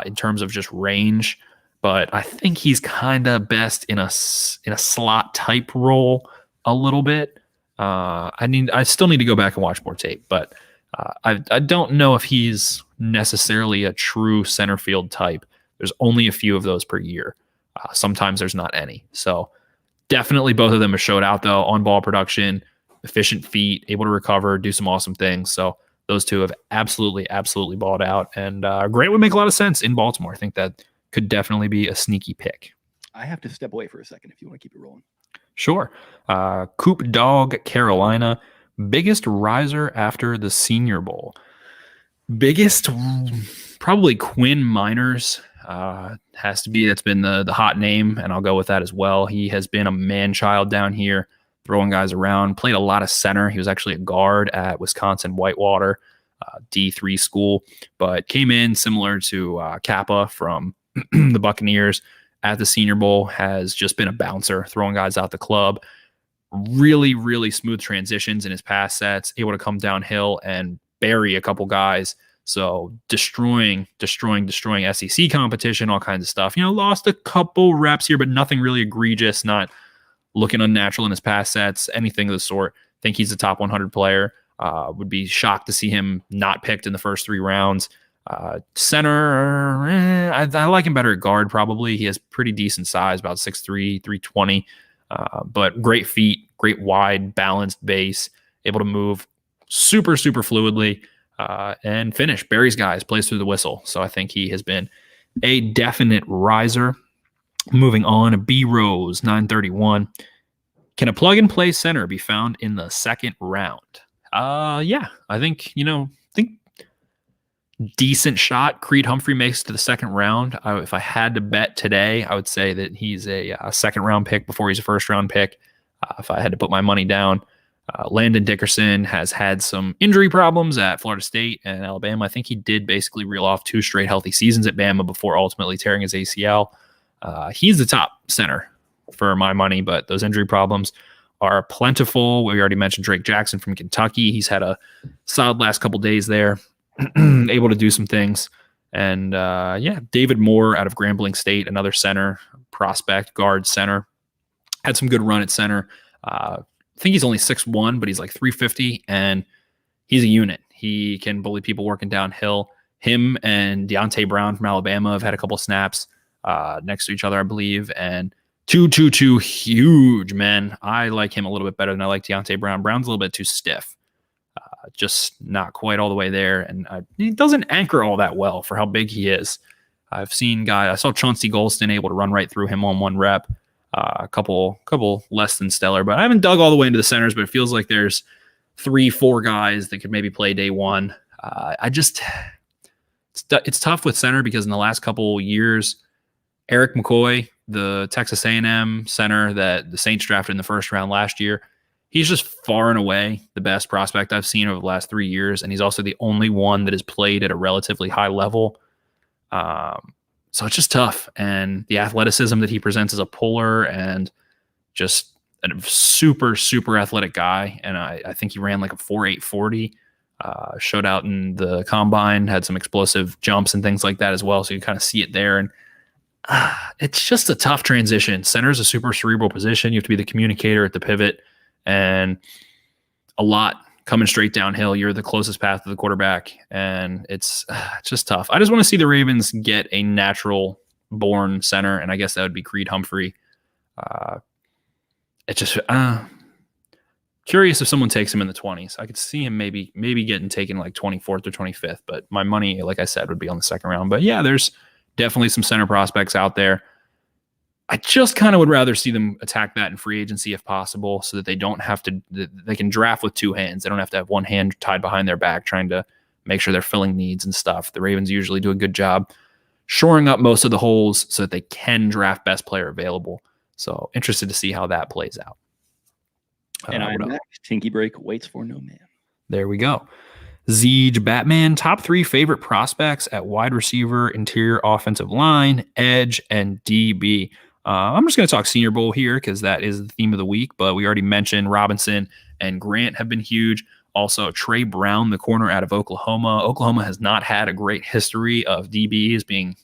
in terms of just range, but I think he's kind of best in a slot type role a little bit. I still need to go back and watch more tape, but I don't know if he's necessarily a true center field type. There's only a few of those per year. Sometimes there's not any. So definitely both of them have showed out though, on ball production, efficient feet, able to recover, do some awesome things. So those two have absolutely balled out, and Grant would make a lot of sense in Baltimore. I think that could definitely be a sneaky pick. I have to step away for a second if you want to keep it rolling. Sure. Coop Dog, Carolina. Biggest riser after the Senior Bowl. Biggest, probably Quinn Miners. Has to be. That's been the hot name, and I'll go with that as well. He has been a man-child down here, throwing guys around. Played a lot of center. He was actually a guard at Wisconsin Whitewater, D3 school, but came in similar to Kappa from the Buccaneers at the Senior Bowl. Has just been a bouncer, throwing guys out the club. Really smooth transitions in his pass sets, able to come downhill and bury a couple guys. So destroying SEC competition, all kinds of stuff. Lost a couple reps here, but nothing really egregious, not looking unnatural in his pass sets, anything of the sort. Think he's a top 100 player. Would be shocked to see him not picked in the first 3 rounds. Center, I like him better at guard probably. He has pretty decent size, about 6'3", 320. But great feet, great wide, balanced base, able to move super fluidly, and finish. Buries guys, plays through the whistle. So I think he has been a definite riser. Moving on, B Rose, 931. Can a plug-and-play center be found in the second round? Yeah, I think, decent shot. Creed Humphrey makes it to the second round. If I had to bet today, I would say that he's a second round pick before he's a first round pick. If I had to put my money down, Landon Dickerson has had some injury problems at Florida State and Alabama. I think he did basically reel off 2 straight healthy seasons at Bama before ultimately tearing his ACL. He's the top center for my money, but those injury problems are plentiful. We already mentioned Drake Jackson from Kentucky. He's had a solid last couple days there. Able to do some things. And David Moore out of Grambling State, another center, prospect, guard center. Had some good run at center. I think he's only 6'1", but he's like 350, and he's a unit. He can bully people working downhill. Him and Deontay Brown from Alabama have had a couple snaps next to each other, I believe, and two huge men. I like him a little bit better than I like Deontay Brown. Brown's a little bit too stiff. Just not quite all the way there, and he doesn't anchor all that well for how big he is. I've seen guys. I saw Chauncey Golston able to run right through him on 1 rep. A couple less than stellar, but I haven't dug all the way into the centers. But it feels like there's 3-4 guys that could maybe play day 1. It's tough with center because in the last couple years, Eric McCoy, the Texas A&M center that the Saints drafted in the first round last year, he's just far and away the best prospect I've seen over the last 3 years. And he's also the only one that has played at a relatively high level. So it's just tough. And the athleticism that he presents as a puller and just a super, super athletic guy. And I think he ran like a 4.8 40. Showed out in the combine, had some explosive jumps and things like that as well. So you kind of see it there. And it's just a tough transition. Center is a super cerebral position. You have to be the communicator at the pivot, and a lot coming straight downhill. You're the closest path to the quarterback, and it's just tough. I just want to see the Ravens get a natural born center, and I guess that would be Creed Humphrey. It's just curious if someone takes him in the 20s. I could see him maybe getting taken like 24th or 25th, but my money, like I said, would be on the second round. But yeah, there's definitely some center prospects out there. I just kind of would rather see them attack that in free agency if possible, so that they don't have to, they can draft with two hands. They don't have to have one hand tied behind their back trying to make sure they're filling needs and stuff. The Ravens usually do a good job shoring up most of the holes so that they can draft best player available. So interested to see how that plays out. And I'm back. Tinky break waits for no man. There we go. Zeej Batman, top 3 favorite prospects at wide receiver, interior offensive line, edge, and DB. I'm just going to talk Senior Bowl here because that is the theme of the week, but we already mentioned Robinson and Grant have been huge. Also, Trey Brown, the corner out of Oklahoma. Oklahoma has not had a great history of DBs being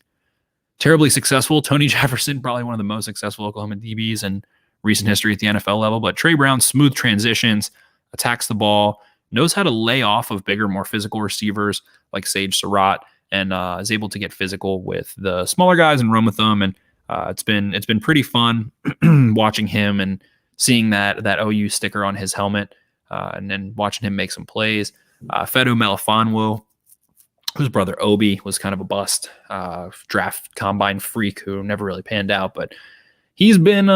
terribly successful. Tony Jefferson, probably one of the most successful Oklahoma DBs in recent history at the NFL level, but Trey Brown, smooth transitions, attacks the ball, knows how to lay off of bigger, more physical receivers like Sage Surratt, and is able to get physical with the smaller guys and run with them. And it's been pretty fun watching him and seeing that OU sticker on his helmet, and then watching him make some plays. Fedu Melifonwu, whose brother Obi was kind of a bust, draft combine freak who never really panned out, but he's been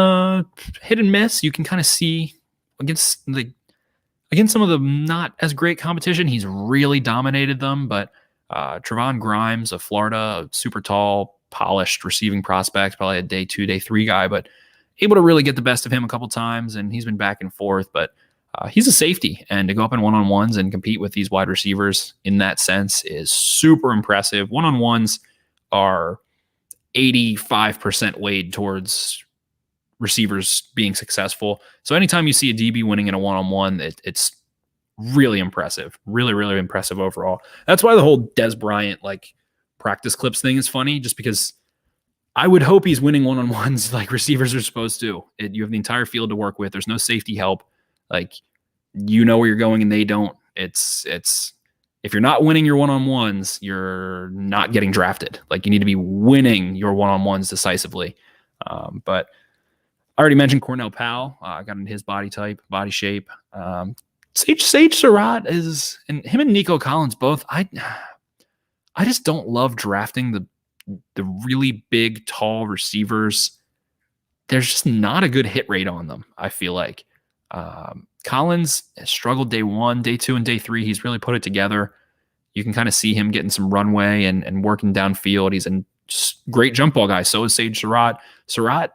hit and miss. You can kind of see against some of the not as great competition, he's really dominated them. But Trevon Grimes of Florida, super tall, polished receiving prospect, probably a day 2, day 3 guy, but able to really get the best of him a couple times, and he's been back and forth. But he's a safety, and to go up in one-on-ones and compete with these wide receivers in that sense is super impressive. One-on-ones are 85% weighed towards receivers being successful. So anytime you see a DB winning in a one-on-one, it's really impressive. Really, really impressive overall. That's why the whole Des Bryant practice clips thing is funny, just because I would hope he's winning one-on-ones like receivers are supposed to. You have the entire field to work with. There's no safety help. You know where you're going and they don't. It's if you're not winning your one-on-ones, you're not getting drafted. You need to be winning your one-on-ones decisively. But I already mentioned Cornell Powell. I got into his body type, body shape. Sage Surratt and him and Nico Collins both. I just don't love drafting the really big, tall receivers. There's just not a good hit rate on them, I feel like. Collins has struggled day 1, day 2, and day 3. He's really put it together. You can kind of see him getting some runway and working downfield. He's a great jump ball guy. So is Sage Surratt. Surratt,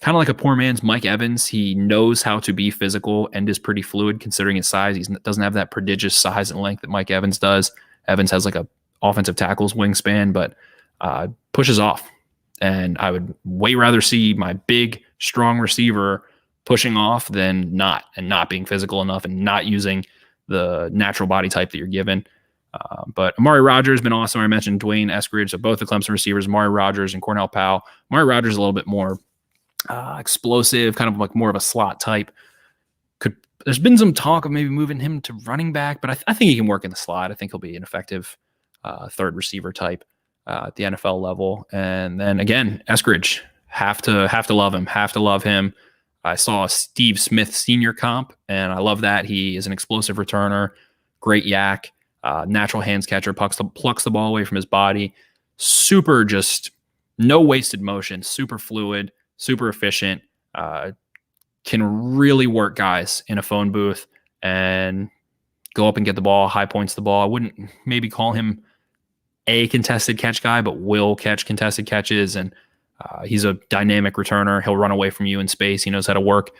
kind of like a poor man's Mike Evans. He knows how to be physical and is pretty fluid considering his size. He doesn't have that prodigious size and length that Mike Evans does. Evans has a offensive tackle's wingspan, but pushes off. And I would way rather see my big, strong receiver pushing off than not, and not being physical enough and not using the natural body type that you're given. But Amari Rogers has been awesome. I mentioned Dwayne Eskridge, so both the Clemson receivers, Amari Rogers and Cornell Powell. Amari Rogers is a little bit more explosive, kind of more of a slot type. There's been some talk of maybe moving him to running back, but I think he can work in the slot. I think he'll be an effective third receiver type at the NFL level. And then again, Eskridge, have to love him. Have to love him. I saw a Steve Smith senior comp, and I love that. He is an explosive returner, great yak, natural hands catcher, plucks the ball away from his body. Super, just no wasted motion, super fluid, super efficient, can really work guys in a phone booth and go up and get the ball, high points the ball. I wouldn't maybe call him a contested catch guy, but will catch contested catches. And he's a dynamic returner. He'll run away from you in space. He knows how to work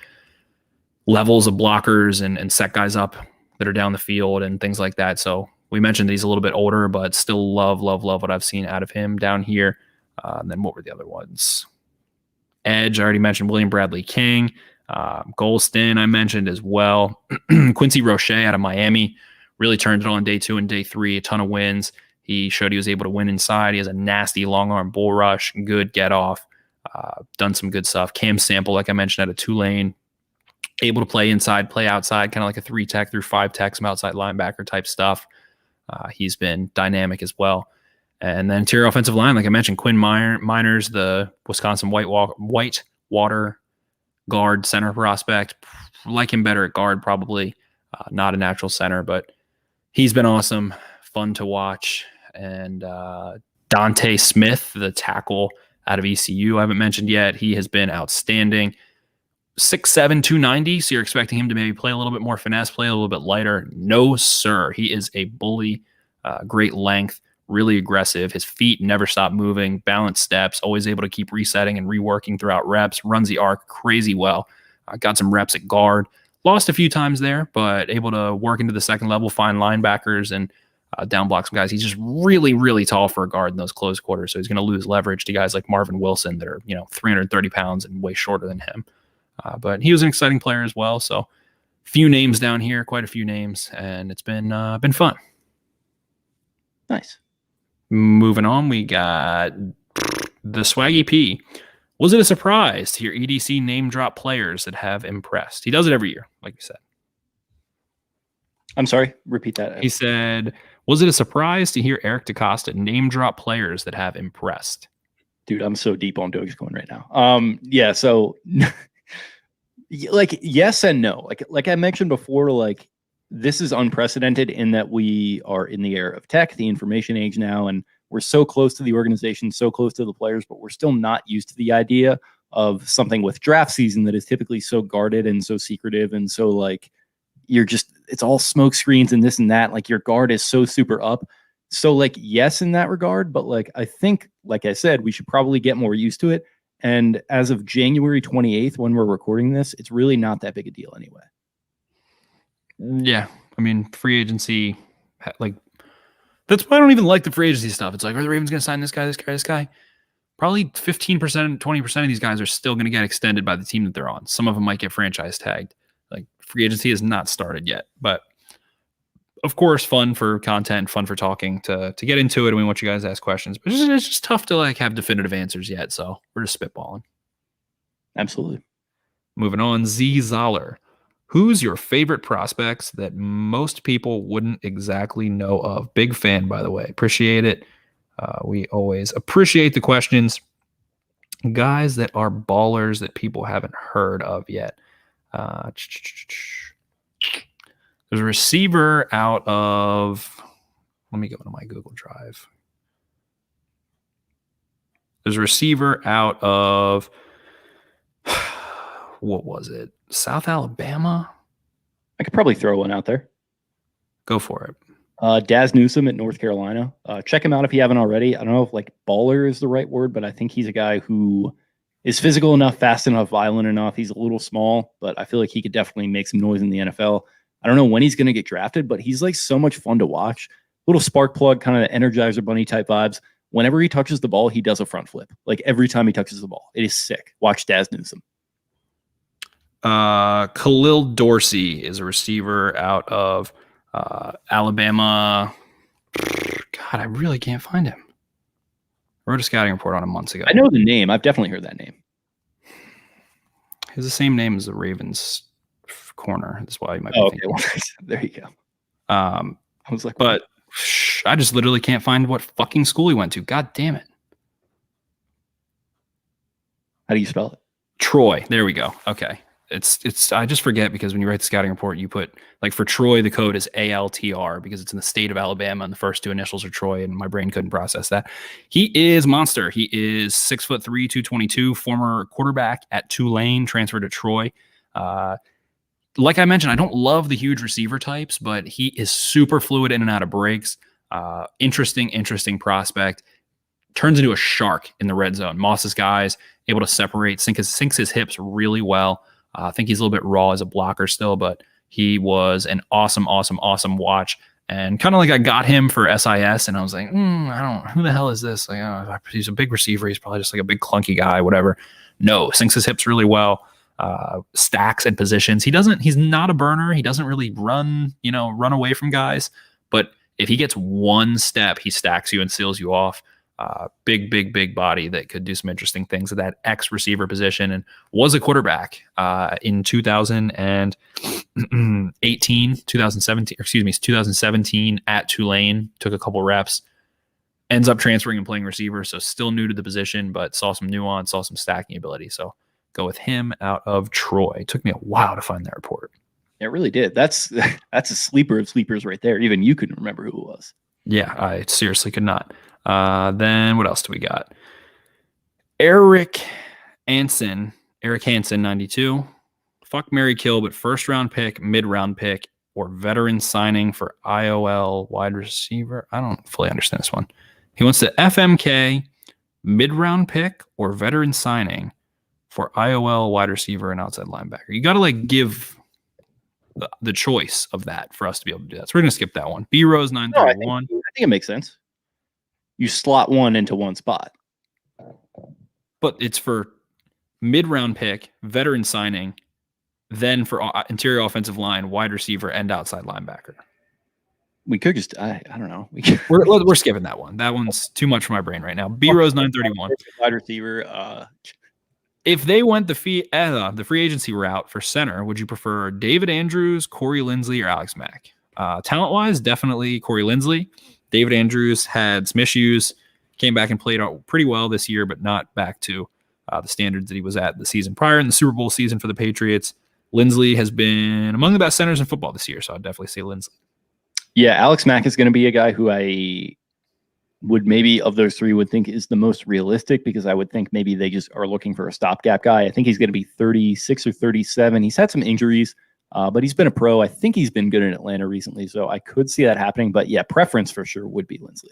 levels of blockers and set guys up that are down the field and things like that. So we mentioned that he's a little bit older, but still love what I've seen out of him down here. And then what were the other ones? Edge, I already mentioned William Bradley King. Golston I mentioned as well. Quincy Roche out of Miami really turned it on day 2 and day 3. A ton of wins. He showed he was able to win inside. He has a nasty long arm bull rush. Good get off. Done some good stuff. Cam Sample, like I mentioned, out of Tulane, able to play inside, play outside, kind of like a 3-tech through 5-tech, some outside linebacker type stuff. He's been dynamic as well. And then interior offensive line, like I mentioned, Quinn Miners, the Wisconsin Whitewater guard center prospect. Like him better at guard, probably. Not a natural center, but he's been awesome. Fun to watch. And Dante Smith, the tackle out of ECU, I haven't mentioned yet. He has been outstanding. 6'7", 290, so you're expecting him to maybe play a little bit more finesse, play a little bit lighter. No, sir. He is a bully. Great length. Really aggressive. His feet never stop moving, balanced steps, always able to keep resetting and reworking throughout reps, runs the arc crazy well. Got some reps at guard. Lost a few times there, but able to work into the second level, find linebackers and down block some guys. He's just really, really tall for a guard in those close quarters, so he's going to lose leverage to guys like Marvin Wilson that are 330 pounds and way shorter than him. But he was an exciting player as well, so few names down here, quite a few names, and it's been fun. Nice. Moving on, we got the Swaggy P. Was it a surprise to hear EDC name drop players that have impressed? He does it every year, like you said. I'm sorry, repeat that. He said, was it a surprise to hear Eric DaCosta name drop players that have impressed? Dude, I'm so deep on Dogecoin right now. Yeah, so like yes and no. Like I mentioned before, like this is unprecedented in that we are in the era of tech, the information age now, and we're so close to the organization, so close to the players, but we're still not used to the idea of something with draft season that is typically so guarded and so secretive and so like it's all smoke screens and this and that. Like your guard is so super up. So like, yes, in that regard, but like, I think, like I said, we should probably get more used to it. And as of January 28th, when we're recording this, it's really not that big a deal anyway. Yeah. I mean, free agency, like, that's why I don't even like the free agency stuff. It's like, are the Ravens going to sign this guy, this guy, this guy? Probably 15%, 20% of these guys are still going to get extended by the team that they're on. Some of them might get franchise tagged. Like, free agency has not started yet. But, of course, fun for content, fun for talking, to get into it. And we want you guys to ask questions. But it's just tough to, like, have definitive answers yet. So, we're just spitballing. Absolutely. Moving on, Z Zoller. Who's your favorite prospects that most people wouldn't exactly know of? Big fan, by the way. Appreciate it. We always appreciate the questions. Guys that are ballers that people haven't heard of yet. There's a receiver out of... Let me go into my Google Drive. There's a receiver out of... What was it? South Alabama? I could probably throw one out there. Go for it. Daz Newsome at North Carolina. Check him out if you haven't already. I don't know if like baller is the right word, but I think he's a guy who is physical enough, fast enough, violent enough. He's a little small, but I feel like he could definitely make some noise in the NFL. I don't know when he's going to get drafted, but he's like so much fun to watch. Little spark plug, kind of Energizer Bunny type vibes. Whenever he touches the ball, he does a front flip. Like every time he touches the ball. It is sick. Watch Daz Newsome. Khalil Dorsey is a receiver out of Alabama. God, I really can't find him. I wrote a scouting report on him months ago. I know the name. I've definitely heard that name. He has the same name as the Ravens corner. That's why you might be thinking. Okay. There you go. I was like, but I just literally can't find what fucking school he went to. God damn it. How do you spell it? Troy. There we go. Okay. It's I just forget because when you write the scouting report, you put like for Troy, the code is ALTR because it's in the state of Alabama and the first two initials are Troy, and my brain couldn't process that. He is monster. He is 6'3", 222, former quarterback at Tulane, transferred to Troy. Like I mentioned, I don't love the huge receiver types, but he is super fluid in and out of breaks. Interesting prospect. Turns into a shark in the red zone. Moss's guys able to separate, sinks his hips really well. I think he's a little bit raw as a blocker still, but he was an awesome watch. And kind of like I got him for SIS, and I was like, who the hell is this? Like, he's a big receiver. He's probably just like a big clunky guy, whatever. No, sinks his hips really well. stacks and positions. He's not a burner. He doesn't really run away from guys. But if he gets one step, he stacks you and seals you off. Big body that could do some interesting things at that X receiver position, and was a quarterback in 2017 at Tulane, took a couple reps, ends up transferring and playing receiver. So still new to the position, but saw some nuance, saw some stacking ability. So go with him out of Troy. It took me a while to find that report. It really did. That's a sleeper of sleepers right there. Even you couldn't remember who it was. Yeah, I seriously could not. Then what else do we got? Eric Hansen, 92. Fuck, marry, kill, but first round pick, mid round pick, or veteran signing for IOL wide receiver. I don't fully understand this one. He wants the FMK, mid round pick, or veteran signing for IOL wide receiver and outside linebacker. You got to give the choice of that for us to be able to do that. So we're going to skip that one. B Rose 931. I think it makes sense. You slot one into one spot. But it's for mid-round pick, veteran signing, then for interior offensive line, wide receiver, and outside linebacker. We could just, I don't know. We're skipping that one. That one's too much for my brain right now. B Rose 931. Wide receiver. If they went the free agency route for center, would you prefer David Andrews, Corey Linsley, or Alex Mack? Talent-wise, definitely Corey Linsley. David Andrews had some issues, came back and played out pretty well this year, but not back to the standards that he was at the season prior in the Super Bowl season for the Patriots. Linsley has been among the best centers in football this year, so I'd definitely say Linsley. Yeah, Alex Mack is going to be a guy who I would maybe of those three would think is the most realistic, because I would think maybe they just are looking for a stopgap guy. I think he's going to be 36 or 37. He's had some injuries. But he's been a pro. I think he's been good in Atlanta recently, so I could see that happening. But yeah, preference for sure would be Linsley.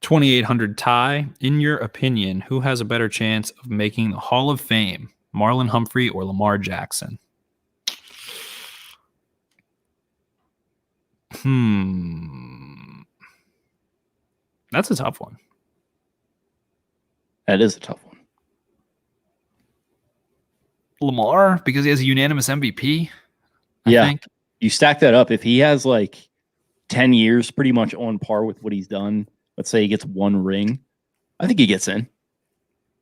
2,800 Ty. In your opinion, who has a better chance of making the Hall of Fame, Marlon Humphrey or Lamar Jackson? That's a tough one. That is a tough one. Lamar, because he has a unanimous MVP. I think. You stack that up. If he has 10 years pretty much on par with what he's done, let's say he gets one ring, I think he gets in.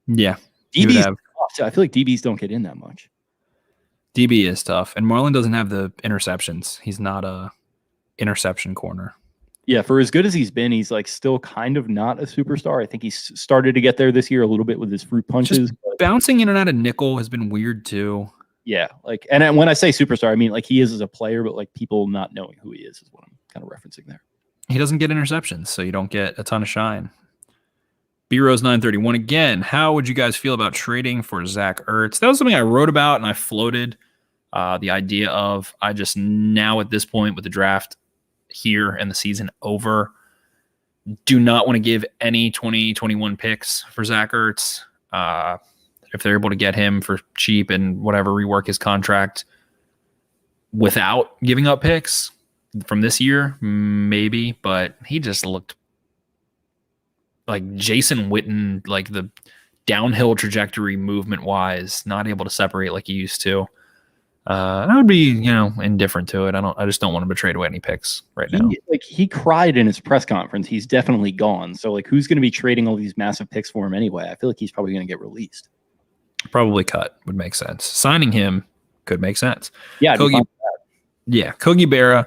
Yeah. DB's tough. I feel like DBs don't get in that much. DB is tough. And Marlon doesn't have the interceptions. He's not a interception corner. Yeah, for as good as he's been, he's still kind of not a superstar. I think he's started to get there this year a little bit with his fruit punches. Just bouncing in and out of nickel has been weird too. Yeah, and when I say superstar, I mean he is as a player, but people not knowing who he is what I'm kind of referencing there. He doesn't get interceptions, so you don't get a ton of shine. B Rose 931 again. How would you guys feel about trading for Zach Ertz? That was something I wrote about and I floated the idea of. I just now at this point with the draft here and the season over, do not want to give any 2021 picks for Zach Ertz. If they're able to get him for cheap and whatever, rework his contract without giving up picks from this year, maybe, but he just looked like Jason Witten, the downhill trajectory movement wise, not able to separate like he used to. I would be, indifferent to it. I just don't want him to trade away any picks right now. He cried in his press conference. He's definitely gone. So who's going to be trading all these massive picks for him anyway? I feel like he's probably going to get released. Probably cut would make sense. Signing him could make sense. Yeah. Kogi Berra.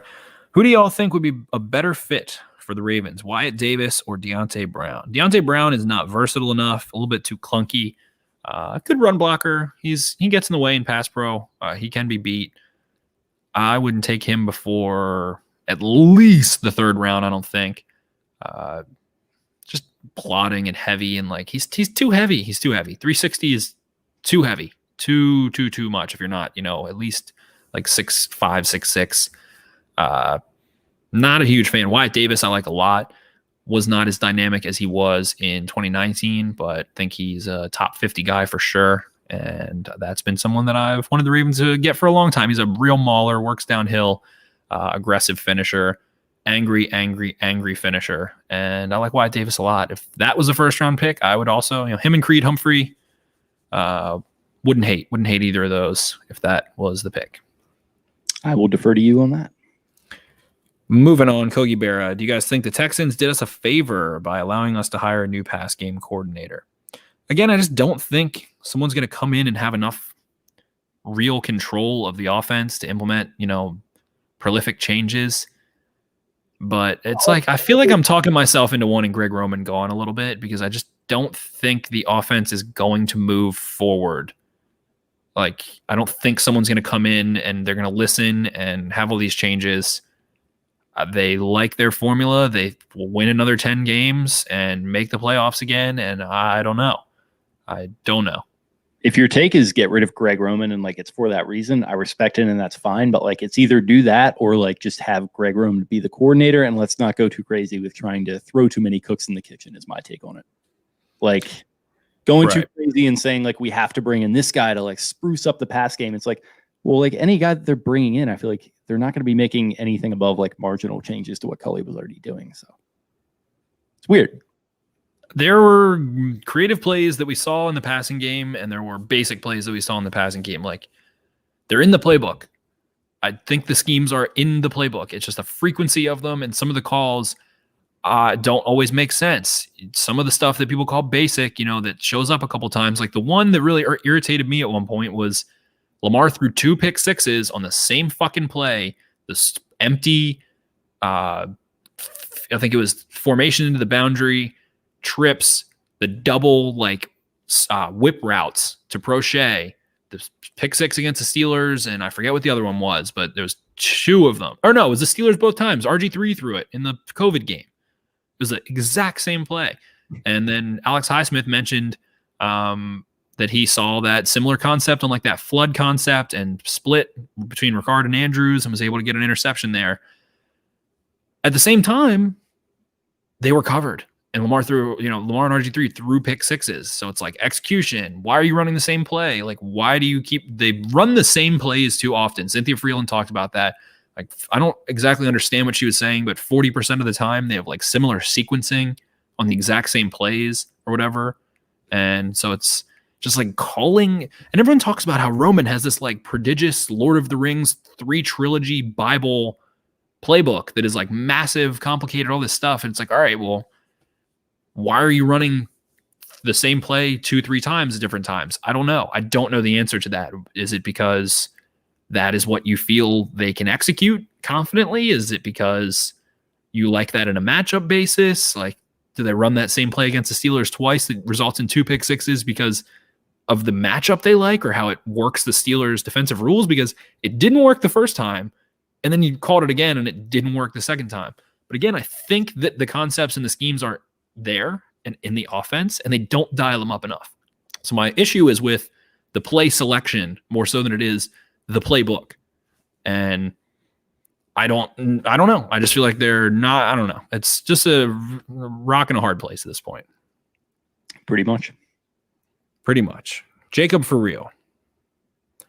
Who do y'all think would be a better fit for the Ravens? Wyatt Davis or Deontay Brown? Deontay Brown is not versatile enough, a little bit too clunky. Good run blocker. He gets in the way in pass pro. He can be beat. I wouldn't take him before at least the third round, I don't think. Just plodding and heavy and he's too heavy. He's too heavy. 360 is too heavy. Too much if you're not, at least 6'5", 6'6". Not a huge fan. Wyatt Davis I like a lot. Was not as dynamic as he was in 2019, but think he's a top 50 guy for sure. And that's been someone that I've wanted the Ravens to get for a long time. He's a real mauler, works downhill, aggressive finisher, angry finisher. And I like Wyatt Davis a lot. If that was a first round pick, I would also, him and Creed Humphrey, wouldn't hate either of those if that was the pick. I will defer to you on that. Moving on, Kogi Berra, do you guys think the Texans did us a favor by allowing us to hire a new pass game coordinator? Again, I just don't think someone's going to come in and have enough real control of the offense to implement, prolific changes. But it's like, I feel like I'm talking myself into wanting Greg Roman gone a little bit because I just don't think the offense is going to move forward. Like, I don't think someone's going to come in and they're going to listen and have all these changes. They like their formula. They will win another 10 games and make the playoffs again. And I don't know. If your take is get rid of Greg Roman and like it's for that reason, I respect it and that's fine. But like it's either do that or like just have Greg Roman be the coordinator and let's not go too crazy with trying to throw too many cooks in the kitchen is my take on it. Like going too crazy and saying like we have to bring in this guy to like spruce up the pass game. It's like, well, like any guy that they're bringing in, I feel like they're not going to be making anything above like marginal changes to what Cully was already doing. So it's weird. There were creative plays that we saw in the passing game, and there were basic plays that we saw in the passing game. Like, they're in the playbook. I think the schemes are in the playbook. It's just the frequency of them, and some of the calls don't always make sense. Some of the stuff that people call basic, that shows up a couple times. Like, the one that really irritated me at one point was Lamar threw 2 pick sixes on the same fucking play. This empty, I think it was formation into the boundary, trips, the double whip routes to Prochet, the pick six against the Steelers, and I forget what the other one was, but there was 2 of them. Or no, it was the Steelers both times. RG3 threw it in the COVID game. It was the exact same play. And then Alex Highsmith mentioned that he saw that similar concept on like that flood concept and split between Ricard and Andrews and was able to get an interception there. At the same time, they were covered. And Lamar and RG3 threw pick sixes. So it's like execution. Why are you running the same play? Like, why do you they run the same plays too often? Cynthia Freeland talked about that. Like, I don't exactly understand what she was saying, but 40% of the time they have like similar sequencing on the exact same plays or whatever. And so it's just like calling, and everyone talks about how Roman has this like prodigious Lord of the Rings 3 trilogy Bible playbook that is like massive, complicated, all this stuff. And it's like, all right, well, why are you running the same play 2-3 times at different times? I don't know. I don't know the answer to that. Is it because that is what you feel they can execute confidently? Is it because you like that in a matchup basis? Like, do they run that same play against the Steelers twice that results in 2 pick sixes because of the matchup they like or how it works the Steelers' defensive rules? Because it didn't work the first time, and then you called it again and it didn't work the second time. But again, I think that the concepts and the schemes are there and in the offense, and they don't dial them up enough. So my issue is with the play selection more so than it is the playbook. And I don't know. I just feel like they're not, I don't know. It's just a rock and a hard place at this point. Pretty much. Jacob, for real.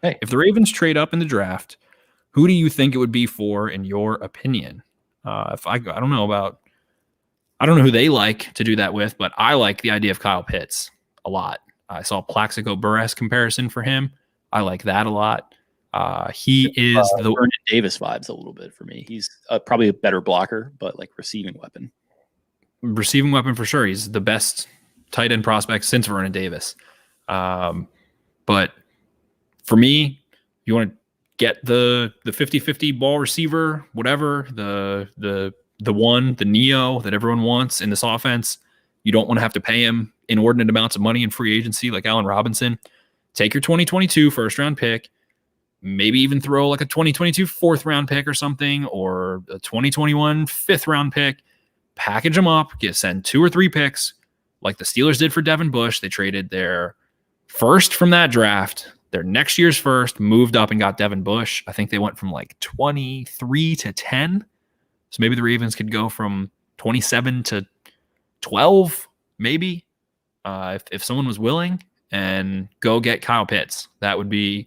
Hey, if the Ravens trade up in the draft, who do you think it would be for, in your opinion? I don't know who they like to do that with, but I like the idea of Kyle Pitts a lot. I saw Plaxico Burress comparison for him. I like that a lot. He is the Vernon Davis vibes a little bit for me. He's probably a better blocker, but like receiving weapon for sure. He's the best tight end prospect since Vernon Davis. But for me, you want to get the 50-50 ball receiver, whatever, the Neo that everyone wants in this offense. You don't want to have to pay him inordinate amounts of money in free agency like Allen Robinson. Take your 2022 first round pick, maybe even throw like a 2022 fourth round pick or something, or a 2021 fifth round pick, package them up, send 2 or 3 picks like the Steelers did for Devin Bush. They traded their first from that draft, their next year's first, moved up and got Devin Bush. I think they went from like 23 to 10. So maybe the Ravens could go from 27 to 12, maybe, if someone was willing, and go get Kyle Pitts. That would be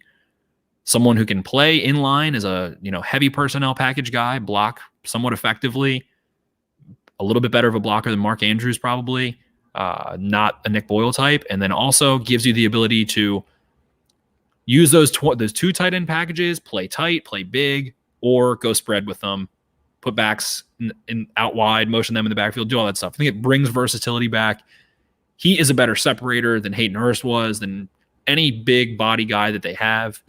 someone who can play in line as a heavy personnel package guy, block somewhat effectively, a little bit better of a blocker than Mark Andrews probably, not a Nick Boyle type, and then also gives you the ability to use those two tight end packages, play tight, play big, or go spread with them, put backs in out wide, motion them in the backfield, do all that stuff. I think it brings versatility back. He is a better separator than Hayden Hurst was, than any big body guy that they have.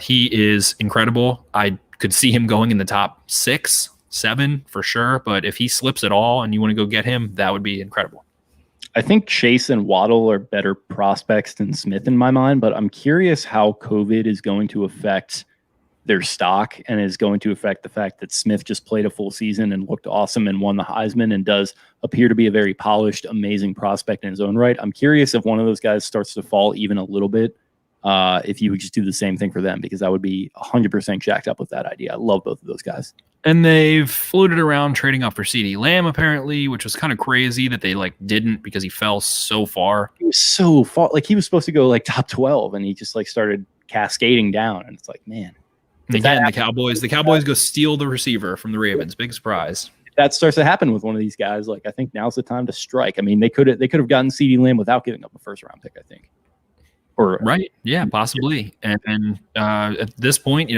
He is incredible. I could see him going in the top 6, 7 for sure. But if he slips at all and you want to go get him, that would be incredible. I think Chase and Waddle are better prospects than Smith in my mind, but I'm curious how COVID is going to affect their stock and is going to affect the fact that Smith just played a full season and looked awesome and won the Heisman and does appear to be a very polished, amazing prospect in his own right. I'm curious if one of those guys starts to fall even a little bit, if you would just do the same thing for them, because I would be 100% jacked up with that idea. I love both of those guys. And they've floated around trading up for CeeDee Lamb, apparently, which was kind of crazy that they didn't, because he fell so far. He was so far. He was supposed to go top 12 and he just started cascading down. And it's man. Again, the Cowboys go steal the receiver from the Ravens. Big surprise. If that starts to happen with one of these guys, I think now's the time to strike. I mean, they could have gotten CeeDee Lamb without giving up a first round pick, I think. Right. Yeah, possibly. And at this point,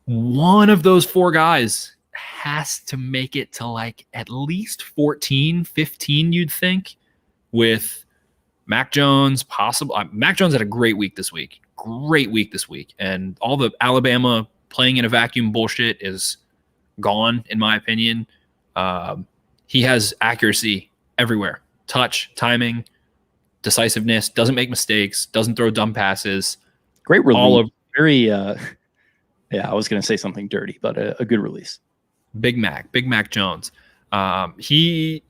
one of those 4 guys has to make it to at least 14, 15, you'd think, with Mac Jones possible. Mac Jones had a great week this week. And all the Alabama playing in a vacuum bullshit is gone, in my opinion. He has accuracy everywhere. Touch, timing, decisiveness, doesn't make mistakes, doesn't throw dumb passes. Great release. I was going to say something dirty, but a good release. Big Mac Jones. He,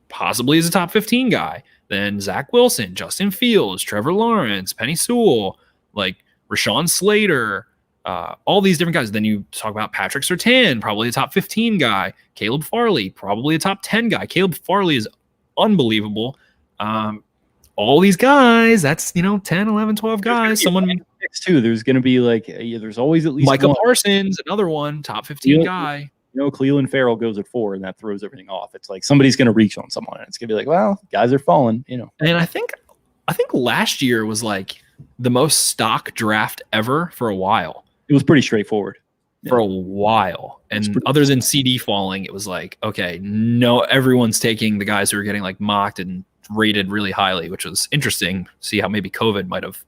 possibly is a top 15 guy. Then Zach Wilson, Justin Fields, Trevor Lawrence, Penny Sewell, Rashawn Slater, all these different guys. Then you talk about Patrick Surtain, probably a top 15 guy. Caleb Farley, probably a top 10 guy. Caleb Farley is unbelievable. All these guys, that's 10, 11, 12 guys. Someone too. There's going to be there's always at least Micah one. Parsons, another one, top 15 guy. Cleveland Farrell goes at 4, and that throws everything off. It's somebody's going to reach on someone, and it's going to be well, guys are falling. And I think last year was the most stock draft ever for a while. It was pretty straightforward for a while, and other than CD falling, it was okay, no, everyone's taking the guys who are getting mocked and rated really highly, which was interesting. See how maybe COVID might have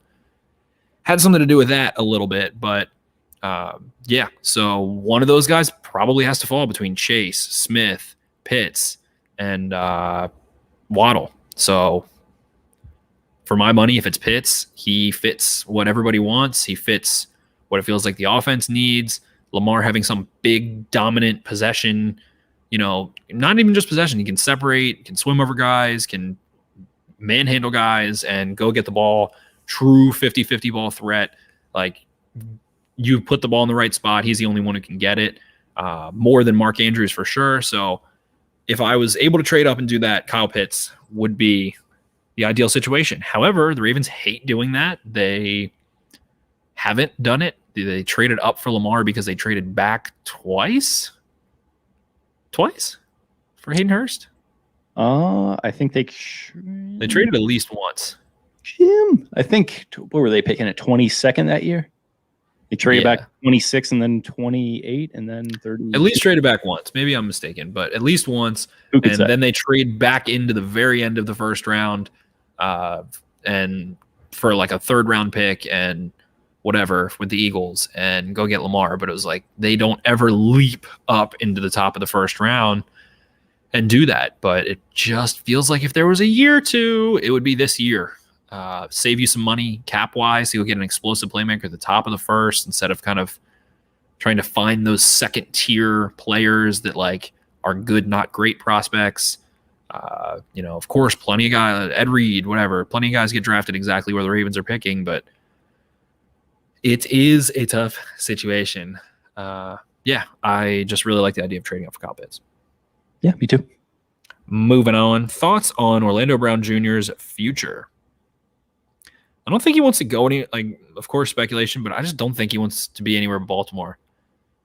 had something to do with that a little bit, but so one of those guys probably has to fall between Chase, Smith, Pitts, and Waddle. So for my money, if it's Pitts, he fits what everybody wants. He fits what it feels like the offense needs. Lamar having some big dominant possession, not even just possession. He can separate, can swim over guys, can manhandle guys, and go get the ball. True 50-50 ball threat. You put the ball in the right spot, he's the only one who can get it. More than Mark Andrews for sure. So if I was able to trade up and do that, Kyle Pitts would be the ideal situation. However, the Ravens hate doing that. They haven't done it. They traded up for Lamar because they traded back twice for Hayden Hurst. I think they traded at least once. Jim, I think, what were they picking at 22nd that year? They traded back 26 and then 28 and then 30. At least traded back once. Maybe I'm mistaken, but at least once. And then they trade back into the very end of the first round, and for a third round pick and whatever with the Eagles and go get Lamar. But it was they don't ever leap up into the top of the first round and do that. But it just feels like if there was a year or two, it would be this year. Save you some money cap-wise. You'll get an explosive playmaker at the top of the first instead of kind of trying to find those second-tier players that are good, not great prospects. Of course, plenty of guys, Ed Reed, whatever, plenty of guys get drafted exactly where the Ravens are picking, but it is a tough situation. I just really like the idea of trading up for Kyle Pitts. Yeah, me too. Moving on. Thoughts on Orlando Brown Jr.'s future? I don't think he wants to go of course, speculation, but I just don't think he wants to be anywhere but Baltimore.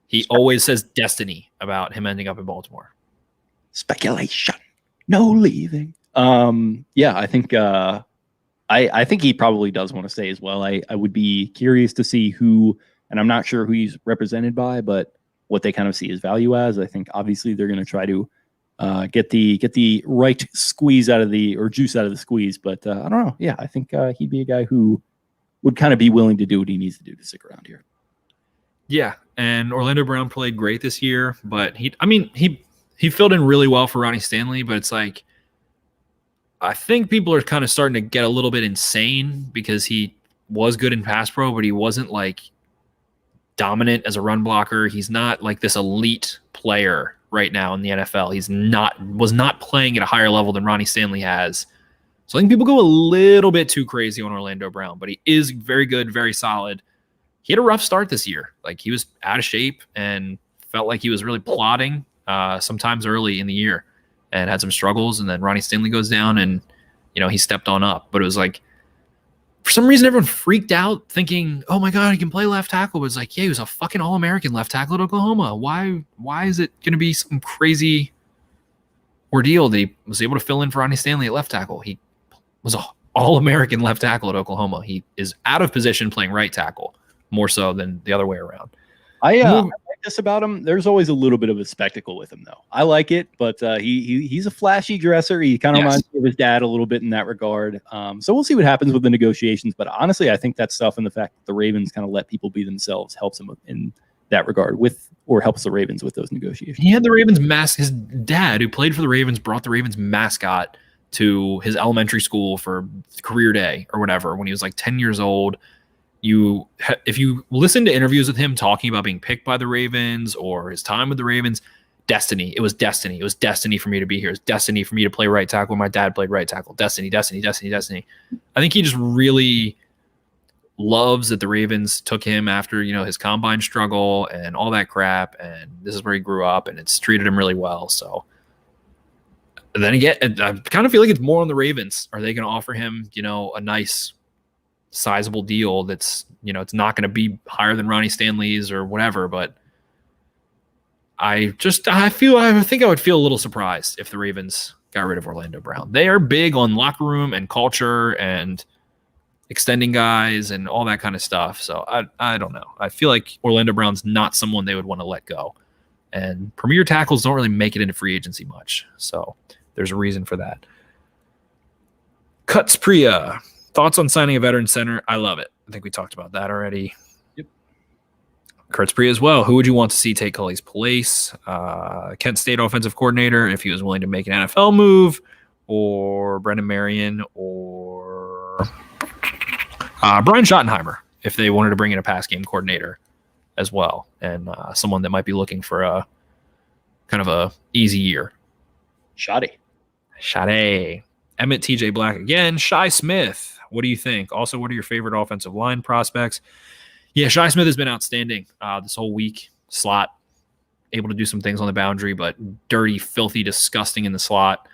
He always says destiny about him ending up in Baltimore. Speculation. No leaving. I think I think he probably does want to stay as well. I would be curious to see who, and I'm not sure who he's represented by, but what they kind of see his value as. I think obviously they're going to try to get the right squeeze out of or juice out of the squeeze. But I don't know. Yeah, I think he'd be a guy who would kind of be willing to do what he needs to do to stick around here. Yeah, and Orlando Brown played great this year, but he filled in really well for Ronnie Stanley, but it's like, I think people are kind of starting to get a little bit insane because he was good in pass pro, but he wasn't like dominant as a run blocker. He's not like this elite player right now in the NFL. Was not playing at a higher level than Ronnie Stanley has. So I think people go a little bit too crazy on Orlando Brown, but he is very good, very solid. He had a rough start this year. Like, he was out of shape and felt like he was really plodding sometimes early in the year and had some struggles. And then Ronnie Stanley goes down and, he stepped on up. But it was like, for some reason, everyone freaked out thinking, oh my God, he can play left tackle. But it's like, yeah, he was a fucking All-American left tackle at Oklahoma. Why is it going to be some crazy ordeal that he was able to fill in for Ronnie Stanley at left tackle? He was an All-American left tackle at Oklahoma. He is out of position playing right tackle more so than the other way around. I like this about him. There's always a little bit of a spectacle with him, though. I like it, but he's a flashy dresser. He kind of reminds me of his dad a little bit in that regard. So we'll see what happens with the negotiations. But honestly, I think that stuff and the fact that the Ravens kind of let people be themselves helps him in that regard helps the Ravens with those negotiations. He had the Ravens his dad, who played for the Ravens, brought the Ravens mascot to his elementary school for career day or whatever when he was like 10 years old. If you listen to interviews with him talking about being picked by the Ravens or his time with the Ravens, destiny. It was destiny. It was destiny for me to be here. It was destiny for me to play right tackle when my dad played right tackle. Destiny, destiny, destiny, destiny. I think he just really loves that the Ravens took him after, his combine struggle and all that crap. And this is where he grew up and it's treated him really well. So then again, I kind of feel like it's more on the Ravens. Are they going to offer him, a nice sizable deal that's, it's not going to be higher than Ronnie Stanley's or whatever, but I think I would feel a little surprised if the Ravens got rid of Orlando Brown. They are big on locker room and culture and extending guys and all that kind of stuff. So I don't know. I feel like Orlando Brown's not someone they would want to let go, and premier tackles don't really make it into free agency much. So there's a reason for that. Cuts Priya. Thoughts on signing a veteran center? I love it. I think we talked about that already. Yep. Kurtz Priya as well. Who would you want to see take Culley's place? Kent State offensive coordinator, if he was willing to make an NFL move, or Brendan Marion, or Brian Schottenheimer, if they wanted to bring in a pass game coordinator as well, and someone that might be looking for a kind of a easy year. Shoddy. Emmett TJ Black again. Shi Smith. What do you think? Also, what are your favorite offensive line prospects? Yeah, Shi Smith has been outstanding this whole week. Slot, able to do some things on the boundary, but dirty, filthy, disgusting in the slot.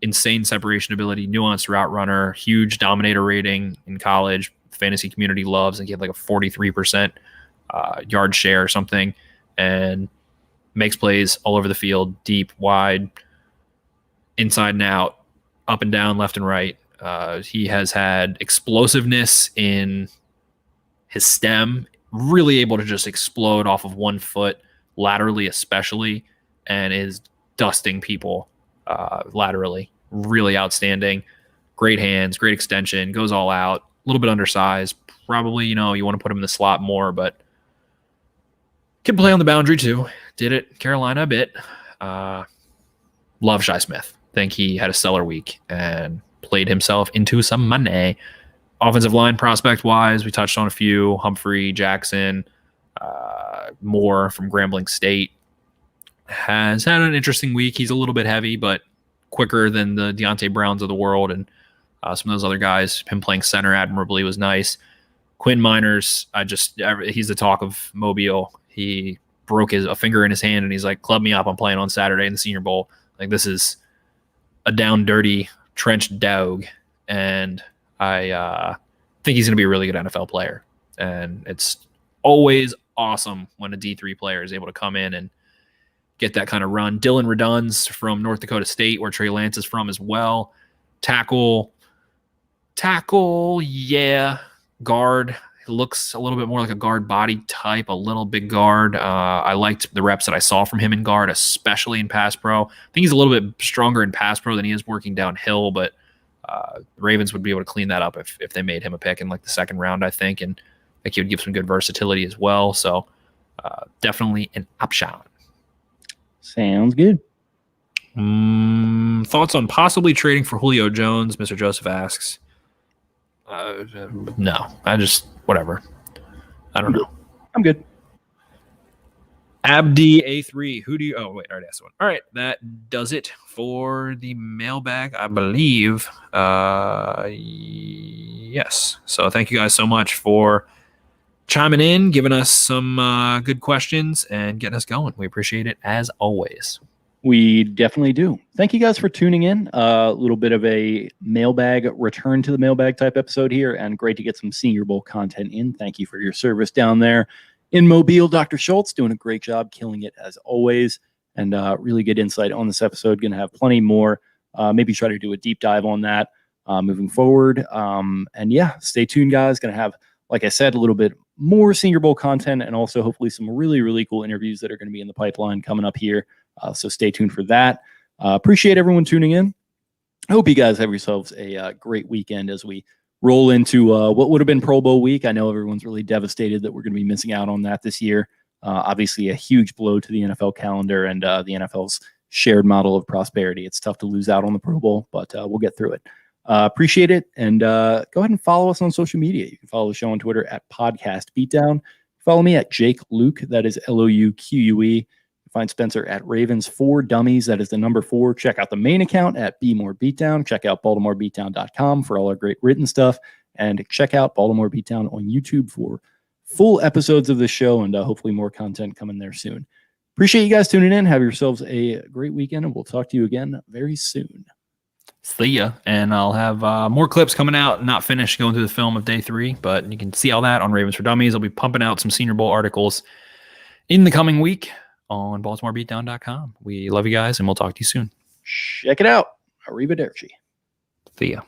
Insane separation ability, nuanced route runner, huge dominator rating in college. Fantasy community loves, and he had like a 43% yard share or something, and makes plays all over the field, deep, wide, inside and out, up and down, left and right. He has had explosiveness in his stem, really able to just explode off of 1 foot, laterally especially, and is dusting people laterally. Really outstanding. Great hands, great extension, goes all out, a little bit undersized. Probably, you want to put him in the slot more, but can play on the boundary too. Did it Carolina a bit. Love Shi Smith. Think he had a stellar week and played himself into some money. Offensive line prospect wise, we touched on a few. Humphrey, Jackson, Moore from Grambling State has had an interesting week. He's a little bit heavy, but quicker than the Deontay Browns of the world and some of those other guys. Him playing center admirably was nice. Quinn Miners, he's the talk of Mobile. He broke a finger in his hand and he's like, club me up. I'm playing on Saturday in the Senior Bowl. Like, this is a down dirty trenched dog, and I think he's going to be a really good NFL player. And it's always awesome when a D3 player is able to come in and get that kind of run. Dylan Reduns from North Dakota State, where Trey Lance is from as well. Tackle, Tackle, yeah. Guard, it looks a little bit more like a guard body type, a little big guard. I liked the reps that I saw from him in guard, especially in pass pro. I think he's a little bit stronger in pass pro than he is working downhill, but the Ravens would be able to clean that up if they made him a pick in like the second round, I think. And I think he would give some good versatility as well. So definitely an option. Sounds good. Thoughts on possibly trading for Julio Jones? Mr. Joseph asks. No, whatever. I don't know. I'm good. Abdi A3. Oh, wait, I already asked one. All right, that does it for the mailbag, I believe. Yes. So thank you guys so much for chiming in, giving us some good questions, and getting us going. We appreciate it as always. We definitely do. Thank you guys for tuning in. A little bit of a mailbag, return to the mailbag type episode here, and great to get some Senior Bowl content in. Thank you for your service down there in Mobile. Dr. Schultz doing a great job, killing it as always, and really good insight on this episode. Going to have plenty more. Maybe try to do a deep dive on that moving forward. And yeah, stay tuned, guys. Going to have, like I said, a little bit more Senior Bowl content, and also hopefully some really, really cool interviews that are going to be in the pipeline coming up here. So stay tuned for that. Appreciate everyone tuning in. I hope you guys have yourselves a great weekend as we roll into what would have been Pro Bowl week. I know everyone's really devastated that we're going to be missing out on that this year. Obviously, a huge blow to the NFL calendar and the NFL's shared model of prosperity. It's tough to lose out on the Pro Bowl, but we'll get through it. Appreciate it. And go ahead and follow us on social media. You can follow the show on Twitter at Podcast Beatdown. Follow me at Jake Luke. That is LOUQUE. Find Spencer at Ravens4Dummies. That is the number 4. Check out the main account at Be More Beatdown. Check out BaltimoreBeatdown.com for all our great written stuff. And check out Baltimore Beatdown on YouTube for full episodes of the show and hopefully more content coming there soon. Appreciate you guys tuning in. Have yourselves a great weekend, and we'll talk to you again very soon. See ya. And I'll have more clips coming out, not finished going through the film of day 3, but you can see all that on Ravens for Dummies. I'll be pumping out some Senior Bowl articles in the coming week on BaltimoreBeatdown.com. We love you guys, and we'll talk to you soon. Check it out. Arrivederci. See ya.